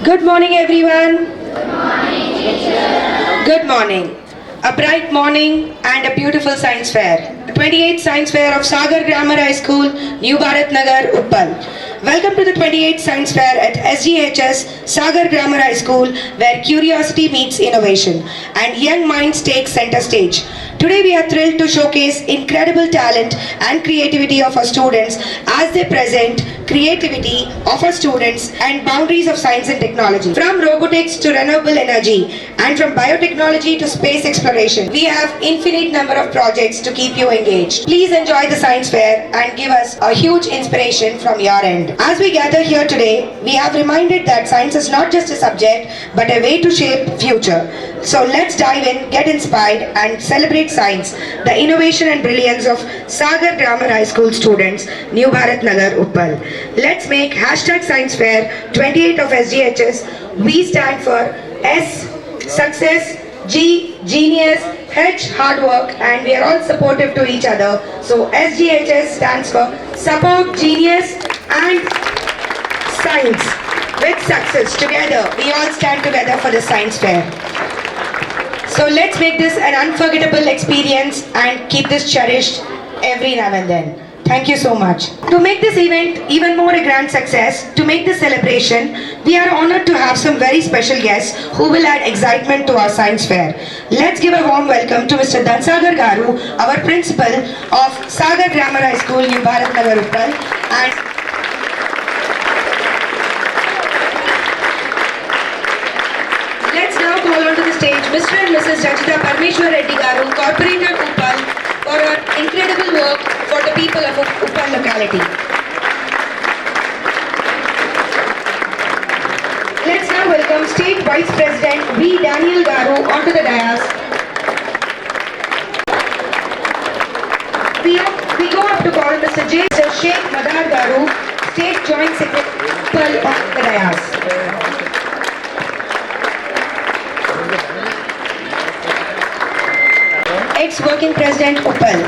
Good morning, everyone. Good morning, teacher. Good morning. A bright morning and a beautiful science fair. The 28th Science Fair of Sagar Grammar High School, New Bharat Nagar, Uppal. Welcome to the 28th Science Fair at SGHS Sagar Grammar High School, where curiosity meets innovation and young minds take center stage. Today we are thrilled to showcase incredible talent and creativity of our students as they present creativity of our students and boundaries of science and technology. From robotics to renewable energy and from biotechnology to space exploration, we have infinite number of projects to keep you engaged. Please enjoy the science fair and give us a huge inspiration from your end. As we gather here today, we have reminded that science is not just a subject but a way to shape future. So let's dive in, get inspired and celebrate science, the innovation and brilliance of Sagar Grammar High School students, New Bharat Nagar, Uppal. Let's make hashtag Science Fair 28 of SGHS. We stand for S, success, G, genius, H, hard work, and we are all supportive to each other. So SGHS stands for support, genius and science. With success, together, we all stand together for the science fair. So let's make this an unforgettable experience and keep this cherished every now and then. Thank you so much. To make this event even more a grand success, to make this celebration, we are honored to have some very special guests who will add excitement to our science fair. Let's give a warm welcome to Mr. Dansagar Garu, our principal of Sagar Grammar High School, New Bharat Nagar, Uppal, and call onto the stage Mr. and Mrs. Rachita Parmeshwar Reddy Garu, Corporator Uppal, for her incredible work for the people of Uppal locality. Let's now welcome State Vice President V. Daniel Garu onto the dais. We go up to call Mr. J. Sheikh Madar Garu, State Joint Secretary Uppal, on the dais. Ex-working President Uppal.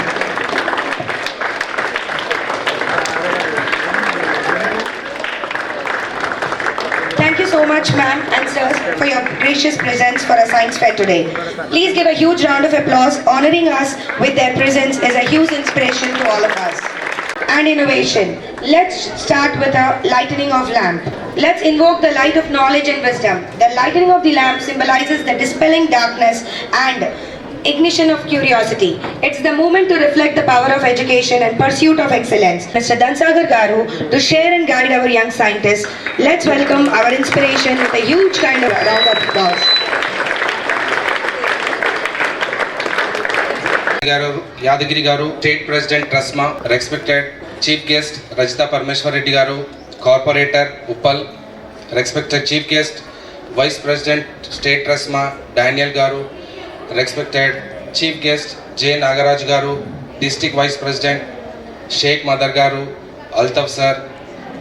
Thank you so much, ma'am and sirs, for your gracious presence for our science fair today. Please give a huge round of applause. Honoring us with their presence is a huge inspiration to all of us. And innovation. Let's start with a lightening of lamp. Let's invoke the light of knowledge and wisdom. The lightening of the lamp symbolizes the dispelling darkness and ignition of curiosity. It's the moment to reflect the power of education and pursuit of excellence. Mr. Dansagar Garu, to share and guide our young scientists, let's welcome our inspiration with a huge kind of round of applause. Yadagiri Garu, State President Trasma, respected Chief Guest Rachita Parmeshwar Reddy Garu, Corporator Uppal, respected Chief Guest Vice President State Trasma Daniel Garu, respected Chief Guest J. Nagaraj Garu, District Vice President Sheikh Madar Garu, Altaf Sir,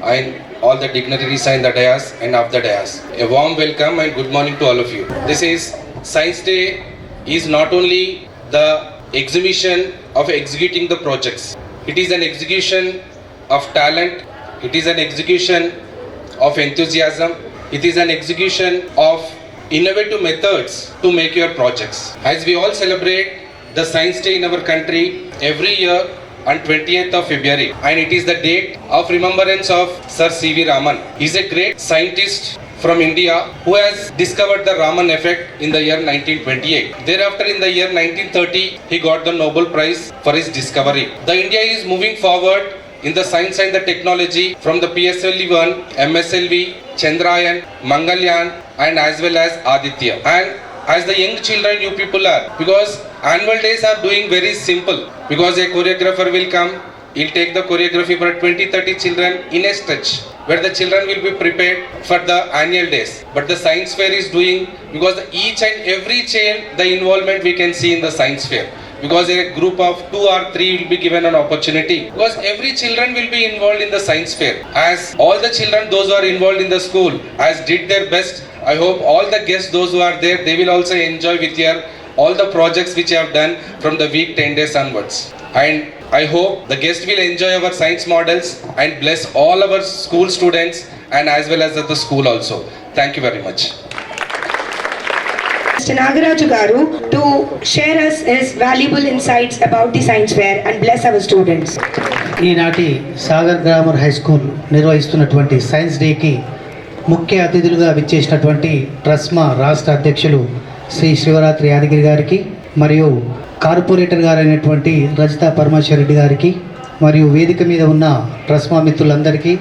and all the dignitaries in the dais and of the dais. A warm welcome and good morning to all of you. This is Science Day is not only the exhibition of executing the projects. It is an execution of talent. It is an execution of enthusiasm. It is an execution of innovative methods to make your projects. As we all celebrate the Science Day in our country every year on 20th of February, and it is the date of remembrance of Sir C.V. Raman. He is a great scientist from India who has discovered the Raman effect in the year 1928. Thereafter, in the year 1930, he got the Nobel Prize for his discovery. The India is moving forward in the science and the technology from the PSLV-1, MSLV, Chandrayaan, Mangalyaan, and as well as Aditya. And as the young children you people are, because annual days are doing very simple, because a choreographer will come, he'll take the choreography for 20-30 children in a stretch, where the children will be prepared for the annual days. But the science fair is doing, because each and every child, the involvement we can see in the science fair. Because a group of 2 or 3 will be given an opportunity. Because every children will be involved in the science fair. As all the children, those who are involved in the school, as did their best, I hope all the guests, those who are there, they will also enjoy with your all the projects which you have done from the week 10 days onwards. And I hope the guests will enjoy our science models and bless all our school students and as well as at the school also. Thank you very much. Mr. Nagaraju Garu to share us his valuable insights about the science fair and bless our students. ఈనాటి Sagar grammar high school నిర్వహిస్తున్నటువంటి science డేకి ముఖ్య అతిథులుగా విచ్చేసినటువంటి ట్రస్మా రాష్ట్ర అధ్యక్షులు శ్రీ శివరాత్రి యాదగిరి గారికి, మరియు కార్పొరేటర్ గారైనటువంటి రజితా పరమేశ్వర్ రెడ్డి గారికి, మరియు వేదిక మీద ఉన్న ట్రస్మా మిత్రులందరికీ,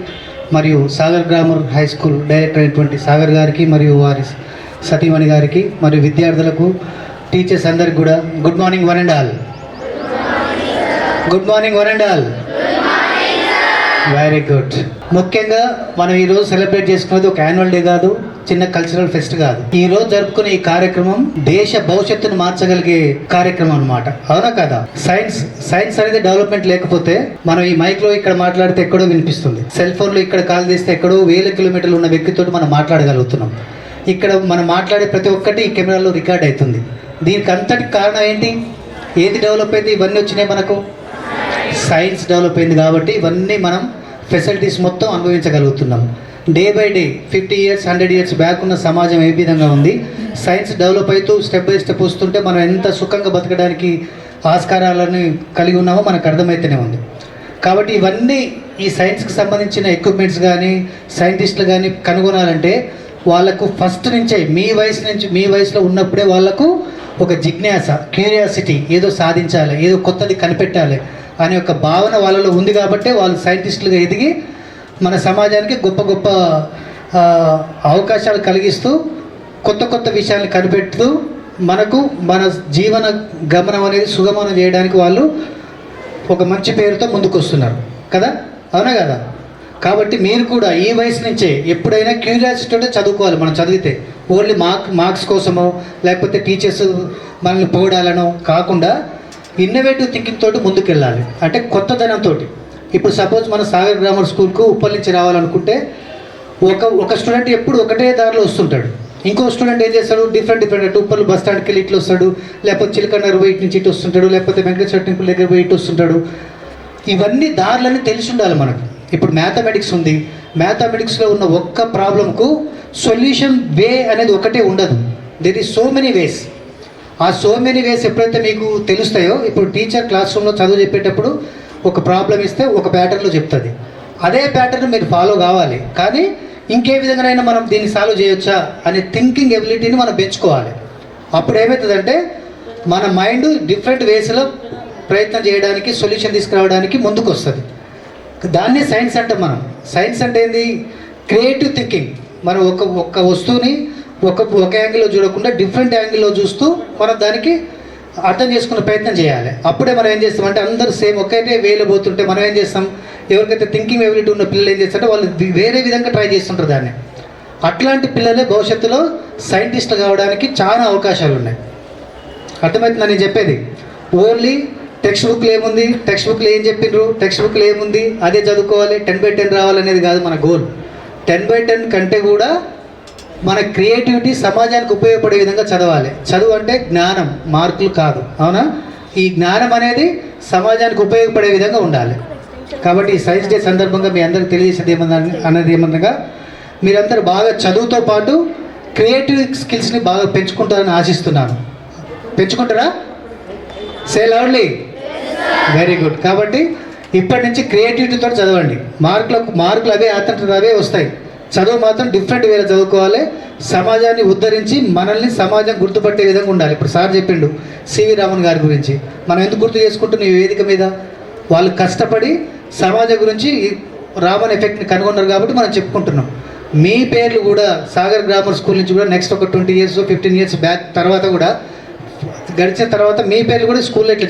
మరియు Sagar grammar high school director అయినటువంటి సాగర్ గారికి, మరియు వారి సతీమణి గారికి, మరియు విద్యార్థులకు, టీచర్స్ అందరికి కూడా good morning one and all. Good morning one and all. Very good. ముఖ్యంగా మనం ఈరోజు సెలబ్రేట్ చేసుకునేది ఒక యాన్యువల్ డే కాదు, చిన్న కల్చరల్ ఫెస్ట్ కాదు. ఈ రోజు జరుపుకునే ఈ కార్యక్రమం దేశ భవిష్యత్తును మార్చగలిగే కార్యక్రమం అన్నమాట. అవునా కదా? సైన్స్ అనేది డెవలప్మెంట్ లేకపోతే మనం ఈ మైక్ లో ఇక్కడ మాట్లాడితే ఎక్కడో వినిపిస్తుంది, సెల్ ఫోన్ లో ఇక్కడ కాల్ చేస్తే ఎక్కడో 1000 కిలోమీటర్లు ఉన్న వ్యక్తితో మనం మాట్లాడగలుగుతున్నాం. ఇక్కడ మనం మాట్లాడే ప్రతి ఒక్కటి ఈ కెమెరాలో రికార్డ్ అవుతుంది. దీనికి అంతటి కారణం ఏంటి? ఏది డెవలప్ అయింది? ఇవన్నీ వచ్చినాయి మనకు. సైన్స్ డెవలప్ అయింది కాబట్టి ఇవన్నీ మనం ఫెసిలిటీస్ మొత్తం అనుభవించగలుగుతున్నాం. Day by day 50 years 100 years back ఉన్న సమాజం ఏ విధంగా ఉంది, సైన్స్ డెవలప్ అవుతూ స్టెప్ బై స్టెప్ వస్తుంటే మనం ఎంత సుఖంగా బతకడానికి ఆస్కారాలను కలిగి ఉన్నామో మనకు అర్థమైతేనే ఉంది. కాబట్టి ఇవన్నీ ఈ సైన్స్కి సంబంధించిన ఎక్విప్మెంట్స్ కానీ సైంటిస్టులు కానీ కనుగొనాలంటే వాళ్ళకు ఫస్ట్ నుంచే మీ వయసులో ఉన్నప్పుడే వాళ్ళకు ఒక జిజ్ఞాస, క్యూరియాసిటీ, ఏదో సాధించాలి, ఏదో కొత్తది కనిపెట్టాలి అనే ఒక భావన వాళ్ళలో ఉంది. కాబట్టి వాళ్ళు సైంటిస్టులుగా ఎదిగి మన సమాజానికి గొప్ప గొప్ప అవకాశాలు కలిగిస్తూ కొత్త విషయాలను కనిపెడుతూ మనకు మన జీవన గమనం అనేది సుగమనం చేయడానికి వాళ్ళు ఒక మంచి పేరుతో ముందుకు వస్తున్నారు కదా. అవునా కదా? కాబట్టి మీరు కూడా ఈ వయసు నుంచే ఎప్పుడైనా క్యూరియాసిటీతో చదువుకోవాలి. మనం చదివితే ఓన్లీ మార్క్స్ కోసమో లేకపోతే టీచర్స్ మనల్ని పొగడాలనో కాకుండా ఇన్నోవేటివ్ థింకింగ్ తోటి ముందుకు వెళ్ళాలి. అంటే కొత్తదనంతో. ఇప్పుడు సపోజ్ మన సాగర్ గ్రామర్ స్కూల్కు ఉప్పల్ నుంచి రావాలనుకుంటే ఒక స్టూడెంట్ ఎప్పుడు ఒకటే దారిలో వస్తుంటాడు. ఇంకో స్టూడెంట్ ఏం చేస్తాడు? డిఫరెంట్ ఉప్పల్ బస్ స్టాండ్కి వెళ్ళి ఇట్లా వస్తాడు, లేకపోతే చిలకన్నర పోయి ఇటు నుంచి ఇటు వస్తుంటాడు, లేకపోతే వెంకటేశ్వర టెంపుల్ దగ్గర పోయి ఇటు వస్తుంటాడు. ఇవన్నీ దారులన్నీ తెలిసి ఉండాలి మనకు. ఇప్పుడు మ్యాథమెటిక్స్ ఉంది, మ్యాథమెటిక్స్లో ఉన్న ఒక్క ప్రాబ్లంకు సొల్యూషన్ వే అనేది ఒకటే ఉండదు. There is so many ways. ఆ సో మెనీ వేస్ ఎప్పుడైతే మీకు తెలుస్తాయో, ఇప్పుడు టీచర్ క్లాస్ రూమ్లో చదువు చెప్పేటప్పుడు ఒక ప్రాబ్లం ఇస్తే ఒక ప్యాటర్న్లో చెప్తుంది. అదే ప్యాటర్న్ మీరు ఫాలో కావాలి. కానీ ఇంకే విధంగానైనా మనం దీన్ని సాల్వ్ చేయొచ్చా అనే థింకింగ్ ఎబిలిటీని మనం పెంచుకోవాలి. అప్పుడు ఏమవుతుందంటే మన మైండ్ డిఫరెంట్ వేస్లో ప్రయత్నం చేయడానికి, సొల్యూషన్ తీసుకురావడానికి ముందుకు వస్తుంది. దాన్నే సైన్స్ అంటే మనం. సైన్స్ అంటే ఏంది? Creative thinking. మనం ఒక వస్తువుని ఒక యాంగిల్లో చూడకుండా డిఫరెంట్ యాంగిల్లో చూస్తూ మనం దానికి అర్థం చేసుకునే ప్రయత్నం చేయాలి. అప్పుడే మనం ఏం చేస్తామంటే అందరూ సేమ్ ఒకటే వేలో పోతుంటే మనం ఏం చేస్తాం? ఎవరికైతే థింకింగ్ ఎబిలిటీ ఉన్న పిల్లలు ఏం చేస్తారంటే వాళ్ళు వేరే విధంగా ట్రై చేస్తుంటారు దాన్ని. అట్లాంటి పిల్లలే భవిష్యత్తులో సైంటిస్టులు కావడానికి చాలా అవకాశాలు ఉన్నాయి. అర్థమవుతుందా నేను చెప్పేది? ఓన్లీ టెక్స్ట్ బుక్లో ఏముంది, టెక్స్ట్ బుక్లో ఏం చెప్పిండ్రు, టెక్స్ట్ బుక్లో ఏముంది అదే చదువుకోవాలి, 10/10 రావాలనేది కాదు మన గోల్. 10/10 కంటే కూడా మన క్రియేటివిటీ సమాజానికి ఉపయోగపడే విధంగా చదవాలి. చదువు అంటే జ్ఞానం, మార్కులు కాదు. అవునా? ఈ జ్ఞానం అనేది సమాజానికి ఉపయోగపడే విధంగా ఉండాలి. కాబట్టి ఈ సైన్స్ డే సందర్భంగా మీ అందరికి తెలియజేసేది ఏమనగా మీరందరూ బాగా చదువుతో పాటు క్రియేటివ్ స్కిల్స్ని బాగా పెంచుకుంటారని ఆశిస్తున్నాను. పెంచుకుంటారా? Say loudly. Very good. కాబట్టి ఇప్పటి నుంచి క్రియేటివిటీతో చదవండి. మార్కులు అవే వస్తాయి. చదువు మాత్రం డిఫరెంట్ వేరే చదువుకోవాలి. సమాజాన్ని ఉద్ధరించి మనల్ని సమాజం గుర్తుపట్టే విధంగా ఉండాలి. ఇప్పుడు సార్ చెప్పిండు సివి రామన్ గారి గురించి. మనం ఎందుకు గుర్తు చేసుకుంటున్నాం ఈ వేదిక మీద? వాళ్ళు కష్టపడి సమాజం గురించి రామన్ ఎఫెక్ట్ని కనుగొన్నారు కాబట్టి మనం చెప్పుకుంటున్నాం. మీ పేర్లు కూడా సాగర్ గ్రామర్ స్కూల్ నుంచి కూడా నెక్స్ట్ ఒక 20 years 15 years బ్యాక్ తర్వాత కూడా గడిచిన తర్వాత మీ పేర్లు కూడా స్కూల్లో ఇట్లా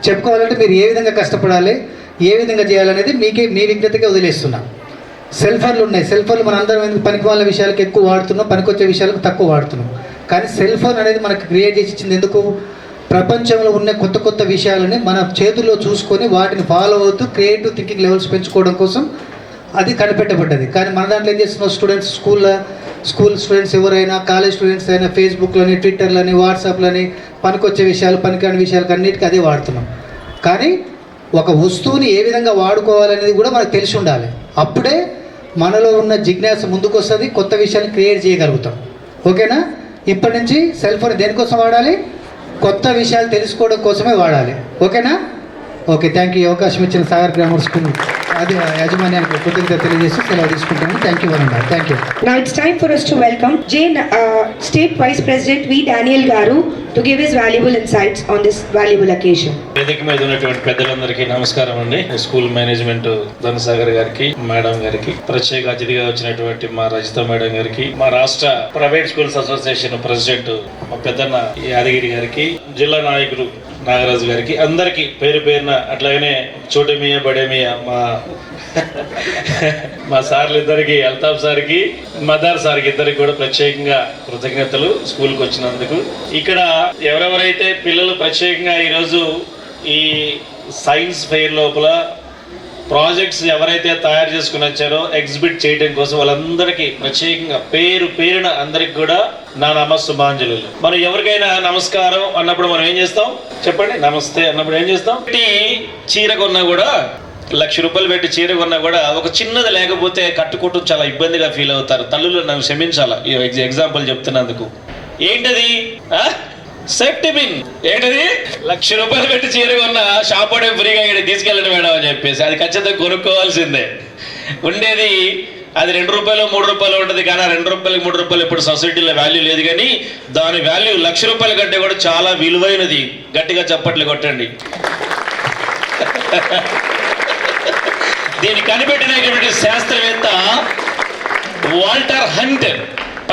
చెప్పుకోవాలంటే మీరు ఏ విధంగా కష్టపడాలి, ఏ విధంగా చేయాలనేది మీ విజ్ఞతకే వదిలేస్తున్నా. సెల్ ఫోన్లు ఉన్నాయి. సెల్ ఫోన్లు మన అందరం ఎందుకు పనికి వాళ్ళ విషయాలకు ఎక్కువ వాడుతున్నాం, పనికొచ్చే విషయాలకు తక్కువ వాడుతున్నాం. కానీ సెల్ ఫోన్ అనేది మనకు క్రియేట్ చేసి ఇచ్చింది ఎందుకు? ప్రపంచంలో ఉన్న కొత్త విషయాలని మన చేతుల్లో చూసుకొని వాటిని ఫాలో అవుతూ క్రియేటివ్ థింకింగ్ లెవెల్స్ పెంచుకోవడం కోసం అది కనిపెట్టబడ్డది. కానీ మన దాంట్లో ఏం చేస్తున్నాం? స్టూడెంట్స్ స్కూల్ స్టూడెంట్స్ ఎవరైనా, కాలేజ్ స్టూడెంట్స్ అయినా ఫేస్బుక్లని, ట్విట్టర్లని, వాట్సాప్లని పనికొచ్చే విషయాలు, పనికిరాని విషయాలకు అన్నిటికీ అదే వాడుతున్నాం. కానీ ఒక వస్తువుని ఏ విధంగా వాడుకోవాలనేది కూడా మనకు తెలిసి ఉండాలి. అప్పుడే మనలో ఉన్న జిజ్ఞాస ముందుకు వస్తుంది, కొత్త విషయాన్ని క్రియేట్ చేయగలుగుతాం. ఓకేనా? ఇప్పటి నుంచి సెల్ ఫోన్ దేనికోసం వాడాలి? కొత్త విషయాలు తెలుసుకోవడం కోసమే వాడాలి. ఓకేనా? Okay, thank you. ఈ అవకాశం ఇచ్చిన సాగర్ గ్రామర్ స్కూల్ అది యాజమాన్యానికి కృతజ్ఞత తెలియజేసి సెలవు తీసుకుంటాను. థ్యాంక్ యూ వరండా. Thank you. Now it's time for us to welcome State Vice President V. Daniel Garu to give his valuable insights on this valuable occasion. వేదిక మీద ఉన్నటువంటి పెద్దలందరికీ నమస్కారం అండి. స్కూల్ మేనేజ్మెంట్ ధనసాగర్ గారికి, మేడం గారికి, ప్రత్యేక అతిథిగా వచ్చినటువంటి మా రజిత మేడం గారికి, మా రాష్ట్ర ప్రైవేట్ స్కూల్స్ అసోసియేషన్ ప్రెసిడెంట్ మా పెద్దన్న యాదగిరి గారికి, జిల్లా నాయకులు నాగరాజు గారికి, అందరికీ పేరు పేరున, అట్లాగనే చోటమియా బడేమియా మా సార్లు ఇద్దరికి, అల్తాఫ్ సార్కి, మదార్ సార్కి ఇద్దరికి కూడా ప్రత్యేకంగా కృతజ్ఞతలు స్కూల్కి వచ్చినందుకు. ఇక్కడ ఎవరెవరైతే పిల్లలు ప్రత్యేకంగా ఈరోజు ఈ సైన్స్ ఫెయిర్ లోపల ప్రాజెక్ట్స్ ఎవరైతే తయారు చేసుకుని వచ్చారో ఎగ్జిబిట్ చేయడం కోసం వాళ్ళందరికీ ప్రత్యేకంగా పేరు పేరున అందరికి కూడా నా నమస్సుమాంజలు. మనం ఎవరికైనా నమస్కారం అన్నప్పుడు మనం ఏం చేస్తాం చెప్పండి? నమస్తే అన్నప్పుడు ఏం చేస్తాం? చీర కొన్నా కూడా, 1,00,000 రూపాయలు పెట్టి చీర కొన్నా కూడా ఒక చిన్నది లేకపోతే కట్టుకోవటం చాలా ఇబ్బందిగా ఫీల్ అవుతారు. తల్లులు నన్ను క్షమించాలా ఈ ఎగ్జాంపుల్ చెప్తున్నందుకు. ఏంటది? Safety pin. ఏంటది? 1,00,000 రూపాయలు పెట్టి చీర కొన్న షాప్ వాడే ఫ్రీగా ఇక్కడ తీసుకెళ్ళండి మేడం అని చెప్పేసి అది ఖచ్చితంగా కొనుక్కోవాల్సిందే. ఉండేది అది 2 రూపాయలు 3 రూపాయలు ఉంటుంది, కానీ ఆ 2 రూపాయలు 3 రూపాయలు ఇప్పుడు సొసైటీలో వాల్యూ లేదు. కానీ దాని వాల్యూ 1,00,000 రూపాయల కంటే కూడా చాలా విలువైనది. గట్టిగా చప్పట్లు కొట్టండి. దీన్ని కనిపెట్టినటువంటి శాస్త్రవేత్త వాల్టర్ హంట్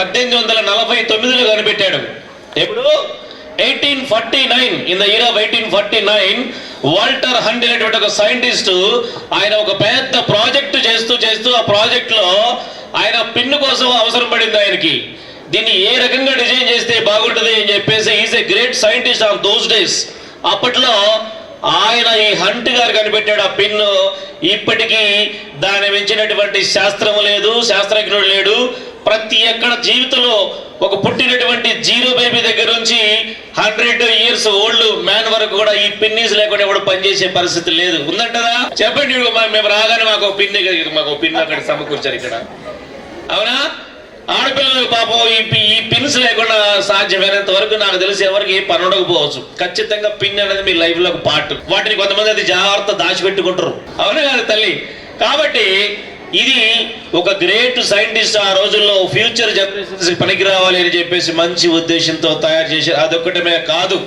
1849లో కనిపెట్టాడు. ఎప్పుడు? 1849. In the year of 1849 Walter Hunt అనేటువంటి ఒక సైంటిస్ట్ ఆయన ఒక పెద్ద ప్రాజెక్టు చేస్తూ ఆ ప్రాజెక్ట్ లో ఆయన పిన్ను కోసం అవసరం పడింది ఆయనకి. దీన్ని ఏ రకంగా డిజైన్ చేస్తే బాగుంటుంది అని చెప్పేసి is a great scientist on those days. అప్పట్లో ఆయన ఈ హంట్ గారు కనిపెట్టాడు ఆ పిన్ను. ఇప్పటికీ దాన్ని మించినటువంటి శాస్త్రం లేదు, శాస్త్రజ్ఞుడు లేడు. ప్రతి ఎక్కడ జీవితంలో ఒక పుట్టినటువంటి 0 బేబీ దగ్గర నుంచి 100 years ఓల్డ్ మ్యాన్ వరకు కూడా ఈ పిన్నీస్ లేకుండా కూడా పనిచేసే పరిస్థితి లేదు. ఉందంటారా? చెప్పండి. మేము రాగానే మాకు పిన్ అక్కడ సమకూర్చారు ఇక్కడ. అవునా? ఆడపిల్లలు పాపం ఈ పిన్స్ లేకుండా సాధ్యమైనంత వరకు నాకు తెలిసి ఎవరికి పని ఉండకపోవచ్చు. ఖచ్చితంగా పిన్ అనేది మీ లైఫ్ లో ఒక పార్ట్. వాటిని కొంతమంది అది జాగ్రత్త దాచిపెట్టుకుంటారు. అవునా కాదు తల్లి? కాబట్టి ఇది ఒక గ్రేట్ సైంటిస్ట్ ఆ రోజుల్లో ఫ్యూచర్ జనరేషన్స్ పనికి రావాలి అని చెప్పేసి మంచి ఉద్దేశంతో తయారు చేశారు. అదొక్కటమే కాదు,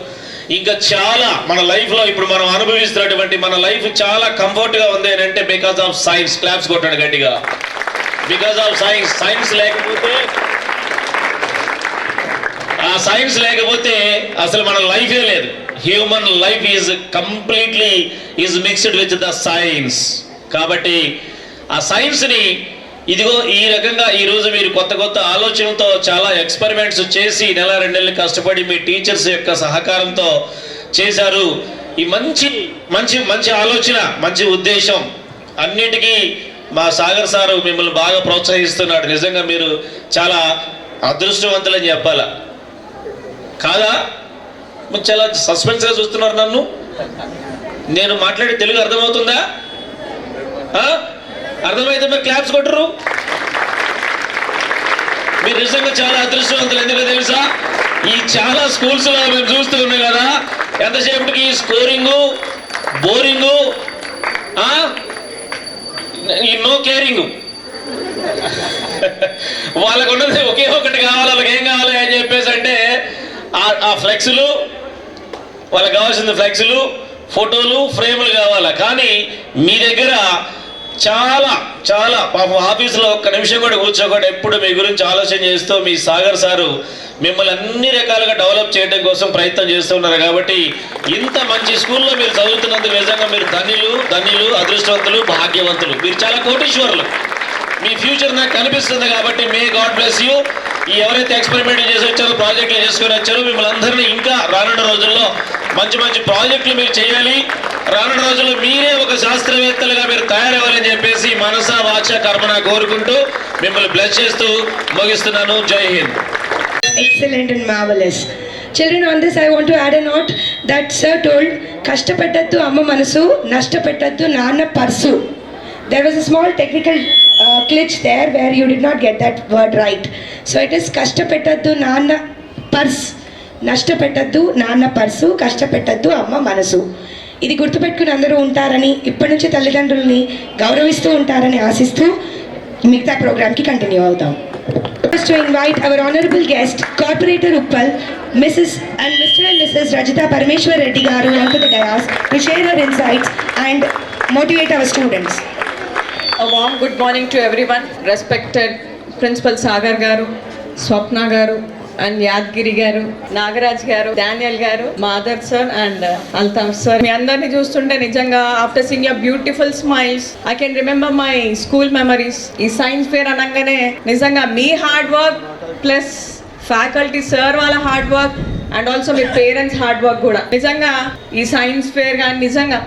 ఇంకా చాలా మన లైఫ్ లో ఇప్పుడు మనం అనుభవిస్తున్నటువంటి మన లైఫ్ చాలా కంఫర్ట్ గా ఉంది అని అంటే బికాస్ ఆఫ్ సైన్స్. క్లాప్స్ కొట్టాడు గట్టిగా. Because of science. సైన్స్ లేకపోతే అసలు మన లైఫే లేదు. Human life is completely is mixed with the science. కాబట్టి ఆ సైన్స్ ని ఇదిగో ఈ రకంగా ఈ రోజు మీరు కొత్త ఆలోచనలతో చాలా ఎక్స్పెరిమెంట్స్ చేసి 1-2 నెలలు కష్టపడి మీ టీచర్స్ యొక్క సహకారంతో చేశారు. ఈ మంచి ఆలోచన, మంచి ఉద్దేశం అన్నిటికీ మా సాగర్ సారు మిమ్మల్ని బాగా ప్రోత్సహిస్తున్నాడు. నిజంగా మీరు చాలా అదృష్టవంతులని చెప్పాలా కాదా? చాలా సస్పెన్స్ గా చూస్తున్నారు నన్ను. నేను మాట్లాడే తెలుగు అర్థమవుతుందా? అర్థమైతే మీరు క్లాప్స్ కొట్టరు. మీరు నిజంగా చాలా అదృష్టవంతులు. ఎందుకో తెలుసా? ఈ చాలా స్కూల్స్ లో మేము చూస్తూ ఉన్నాం కదా, ఎంతసేపటికి స్కోరింగు, బోరింగు, ఈ నో కేరింగ్. వాళ్ళకు ఉన్నది ఒకే ఒకటి కావాలి. వాళ్ళకి ఏం కావాలి అని చెప్పేసి అంటే ఆ ఫ్లెక్స్లు, వాళ్ళకి కావాల్సింది ఫ్లెక్స్లు, ఫోటోలు, ఫ్రేములు కావాలా. కానీ మీ దగ్గర చాలా పాపం ఆఫీసులో ఒక్క నిమిషం కూడా కూర్చోకుండా ఎప్పుడు మీ గురించి ఆలోచన చేస్తూ మీ సాగర్ సారు మిమ్మల్ని అన్ని రకాలుగా డెవలప్ చేయడం కోసం ప్రయత్నం చేస్తున్నారు. కాబట్టి ఇంత మంచి స్కూల్లో మీరు చదువుతున్నందుకు నిజంగా మీరు ధన్యులు, అదృష్టవంతులు, భాగ్యవంతులు. మీరు చాలా కోటీశ్వరులు. మీ ఫ్యూచర్ నాకు కనిపిస్తుంది. కాబట్టి మే గాడ్ బ్లెస్ యూ. ఈ ఎవరైతే ఎక్స్పెరిమెంట్లు చేసి వచ్చారో, ప్రాజెక్టులు చేసుకొని వచ్చారో, మిమ్మల్ని అందరినీ ఇంకా రానున్న రోజుల్లో మంచి ప్రాజెక్టులు మీరు చేయాలి. రానున్న రోజుల్లో మీరే ఒక శాస్త్రవేత్తలుగా మీరు తయారవ్వాలని చెప్పేసి మనసా వాచ కర్మన కోరుకుంటూ మిమ్మల్ని బ్లెస్ చేస్తూ ముగిస్తున్నాను. జై Hind. Excellent and marvelous. Children, on this I want to add a note that sir told, కష్టపెట్టద్దు అమ్మ మనసు, నష్టపెట్టద్దు నాన్న purse. there was a small technical glitch there where you did not get that word right. So it is కష్టపెట్టద్దు నాన్న purse, నష్టపెట్టద్దు నాన్న purse, కష్టపెట్టద్దు అమ్మ మనసు. ఇది గుర్తుపెట్టుకుని అందరూ ఉంటారని, ఇప్పటి నుంచి తల్లిదండ్రుల్ని గౌరవిస్తూ ఉంటారని ఆశిస్తూ మిగతా ప్రోగ్రామ్కి కంటిన్యూ అవుతాం. To invite our honorable guest, Corporator Uppal, Mrs. and Mr. and Mrs. Rajitha Parameshwar Reddy garu onto the dais to share her insights and motivate our students. A warm good morning to everyone. Respected Principal Sagar garu, Swapna garu, and Yadgiri garu, Nagaraj garu, Daniel garu, Madhar sir and Altaf sir. మీ అందరిని చూస్తుంటే నిజంగా after seeing your beautiful smiles I can remember my school memories. ఈ science fair అనగానే నిజంగా మీ hard work plus faculty sir వాళ్ళ hard work and also మీ parents hard work కూడా నిజంగా ఈ సైన్స్ ఫేర్ కానీ నిజంగా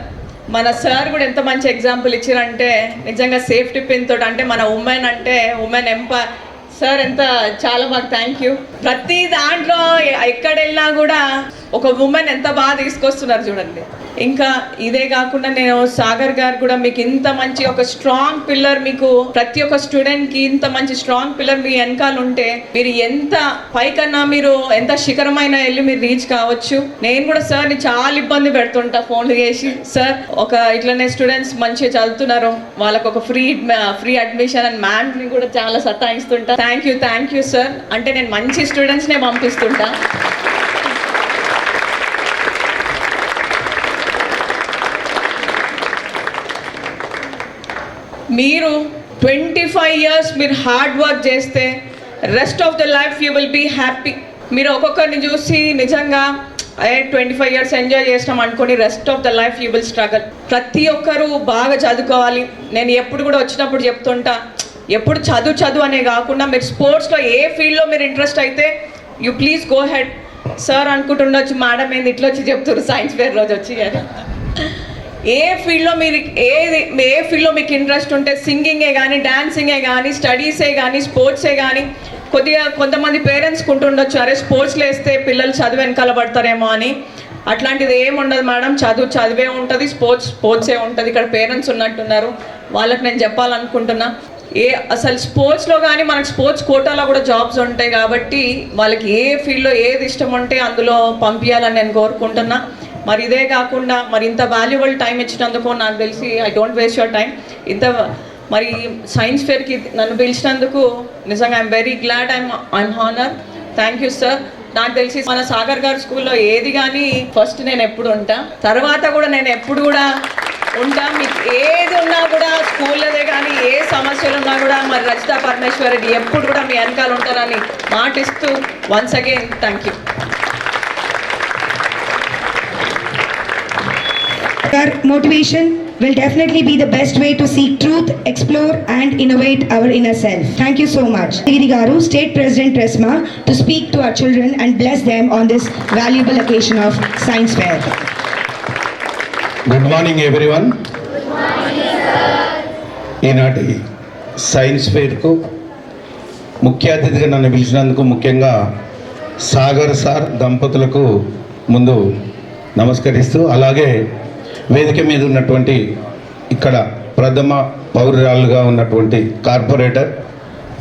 మన సార్ కూడా ఎంత మంచి ఎగ్జాంపుల్ ఇచ్చారంటే నిజంగా సేఫ్టీ పిన్ తోటి అంటే మన ఉమెన్ అంటే ఉమెన్ ఎంపవర్ సార్ ఎంత చాలా బాగా థ్యాంక్ యూ. ప్రతి దాంట్లో ఎక్కడ వెళ్ళినా కూడా ఒక ఉమెన్ ఎంత బాగా తీసుకొస్తున్నారు చూడండి. ఇంకా ఇదే కాకుండా నేను సాగర్ గారు కూడా మీకు ఇంత మంచి ఒక స్ట్రాంగ్ పిల్లర్, మీకు ప్రతి ఒక్క స్టూడెంట్కి ఇంత మంచి స్ట్రాంగ్ పిల్లర్ మీ వెనకాల ఉంటే మీరు ఎంత పైకన్నా మీరు ఎంత శిఖరమైన వెళ్ళి మీరు రీచ్ కావచ్చు. నేను కూడా సార్ని చాలా ఇబ్బంది పెడుతుంటా ఫోన్లు చేసి, సార్ ఒక ఇట్లనే స్టూడెంట్స్ మంచిగా చదువుతున్నారు వాళ్ళకు ఒక ఫ్రీ అడ్మిషన్ అండ్ మ్యామ్ని కూడా చాలా సతాయిస్తుంటా. Thank you sir. అంటే నేను మంచి స్టూడెంట్స్నే పంపిస్తుంటా. మీరు 25 years మీరు హార్డ్ వర్క్ చేస్తే rest of the life you will be happy. మీరు ఒక్కొక్కరిని చూసి నిజంగా 25 years ఎంజాయ్ చేస్తాం అనుకోని rest of the life you will struggle. ప్రతి ఒక్కరూ బాగా చదువుకోవాలి. నేను ఎప్పుడు కూడా వచ్చినప్పుడు చెప్తుంటా, ఎప్పుడు చదువు అనే కాకుండా మీరు స్పోర్ట్స్లో ఏ ఫీల్డ్లో మీరు ఇంట్రెస్ట్ అయితే you please go head. Sir అనుకుంటుండొచ్చు మేడం ఏంది ఇట్లా వచ్చి చెప్తారు సైన్స్ ఫేర్ రోజు వచ్చి అని. ఏ ఫీల్డ్లో మీకు ఇంట్రెస్ట్ ఉంటే సింగింగే కానీ, డాన్సింగే కానీ, స్టడీసే కానీ, స్పోర్ట్సే కానీ, కొంతమంది పేరెంట్స్ కుంటుండొచ్చు అరే స్పోర్ట్స్లో వేస్తే పిల్లలు చదువు వెనకాల పడతారేమో అని. అట్లాంటిది ఏముండదు మేడం, చదివే ఉంటుంది, స్పోర్ట్సే ఉంటుంది. ఇక్కడ పేరెంట్స్ ఉన్నట్టున్నారు, వాళ్ళకి నేను చెప్పాలనుకుంటున్నా అసలు స్పోర్ట్స్లో కానీ మనకు స్పోర్ట్స్ కోటాలో కూడా జాబ్స్ ఉంటాయి కాబట్టి వాళ్ళకి ఏ ఫీల్డ్లో ఏది ఇష్టం ఉంటే అందులో పంపించాలని నేను కోరుకుంటున్నా. మరి ఇదే కాకుండా మరి ఇంత వాల్యుబుల్ టైం ఇచ్చినందుకు నాకు తెలిసి I don't waste your time. మరి సైన్స్ ఫేర్కి నన్ను పిలిచినందుకు నిజంగా I'm very glad, I'm honour. Thank you sir. నాకు తెలిసి మన సాగర్ గారి స్కూల్లో ఏది కానీ ఫస్ట్ నేను ఎప్పుడు ఉంటా, తర్వాత కూడా నేను ఎప్పుడు కూడా ఉంటా. మీకు ఏది ఉన్నా కూడా స్కూల్లోదే కానీ ఏ సమస్యలు ఉన్నా కూడా మరి రజితా పరమేశ్వర్ రెడ్డి ఎప్పుడు కూడా మీ వెనకాల ఉంటారని మాటిస్తూ once again thank you. Our motivation will definitely be the best way to seek truth, explore and innovate our inner self. Thank you so much. Yadgiri garu, State President TRESMA, to speak to our children and bless them on this valuable occasion of Science Fair. Good morning everyone. ఈనాటి science ఫేర్కు ముఖ్య అతిథిగా నన్ను పిలిచినందుకు ముఖ్యంగా Sagar sir దంపతులకు ముందు నమస్కరిస్తూ, అలాగే వేదిక మీద ఉన్నటువంటి ఇక్కడ ప్రథమ పౌరురాలుగా ఉన్నటువంటి కార్పొరేటర్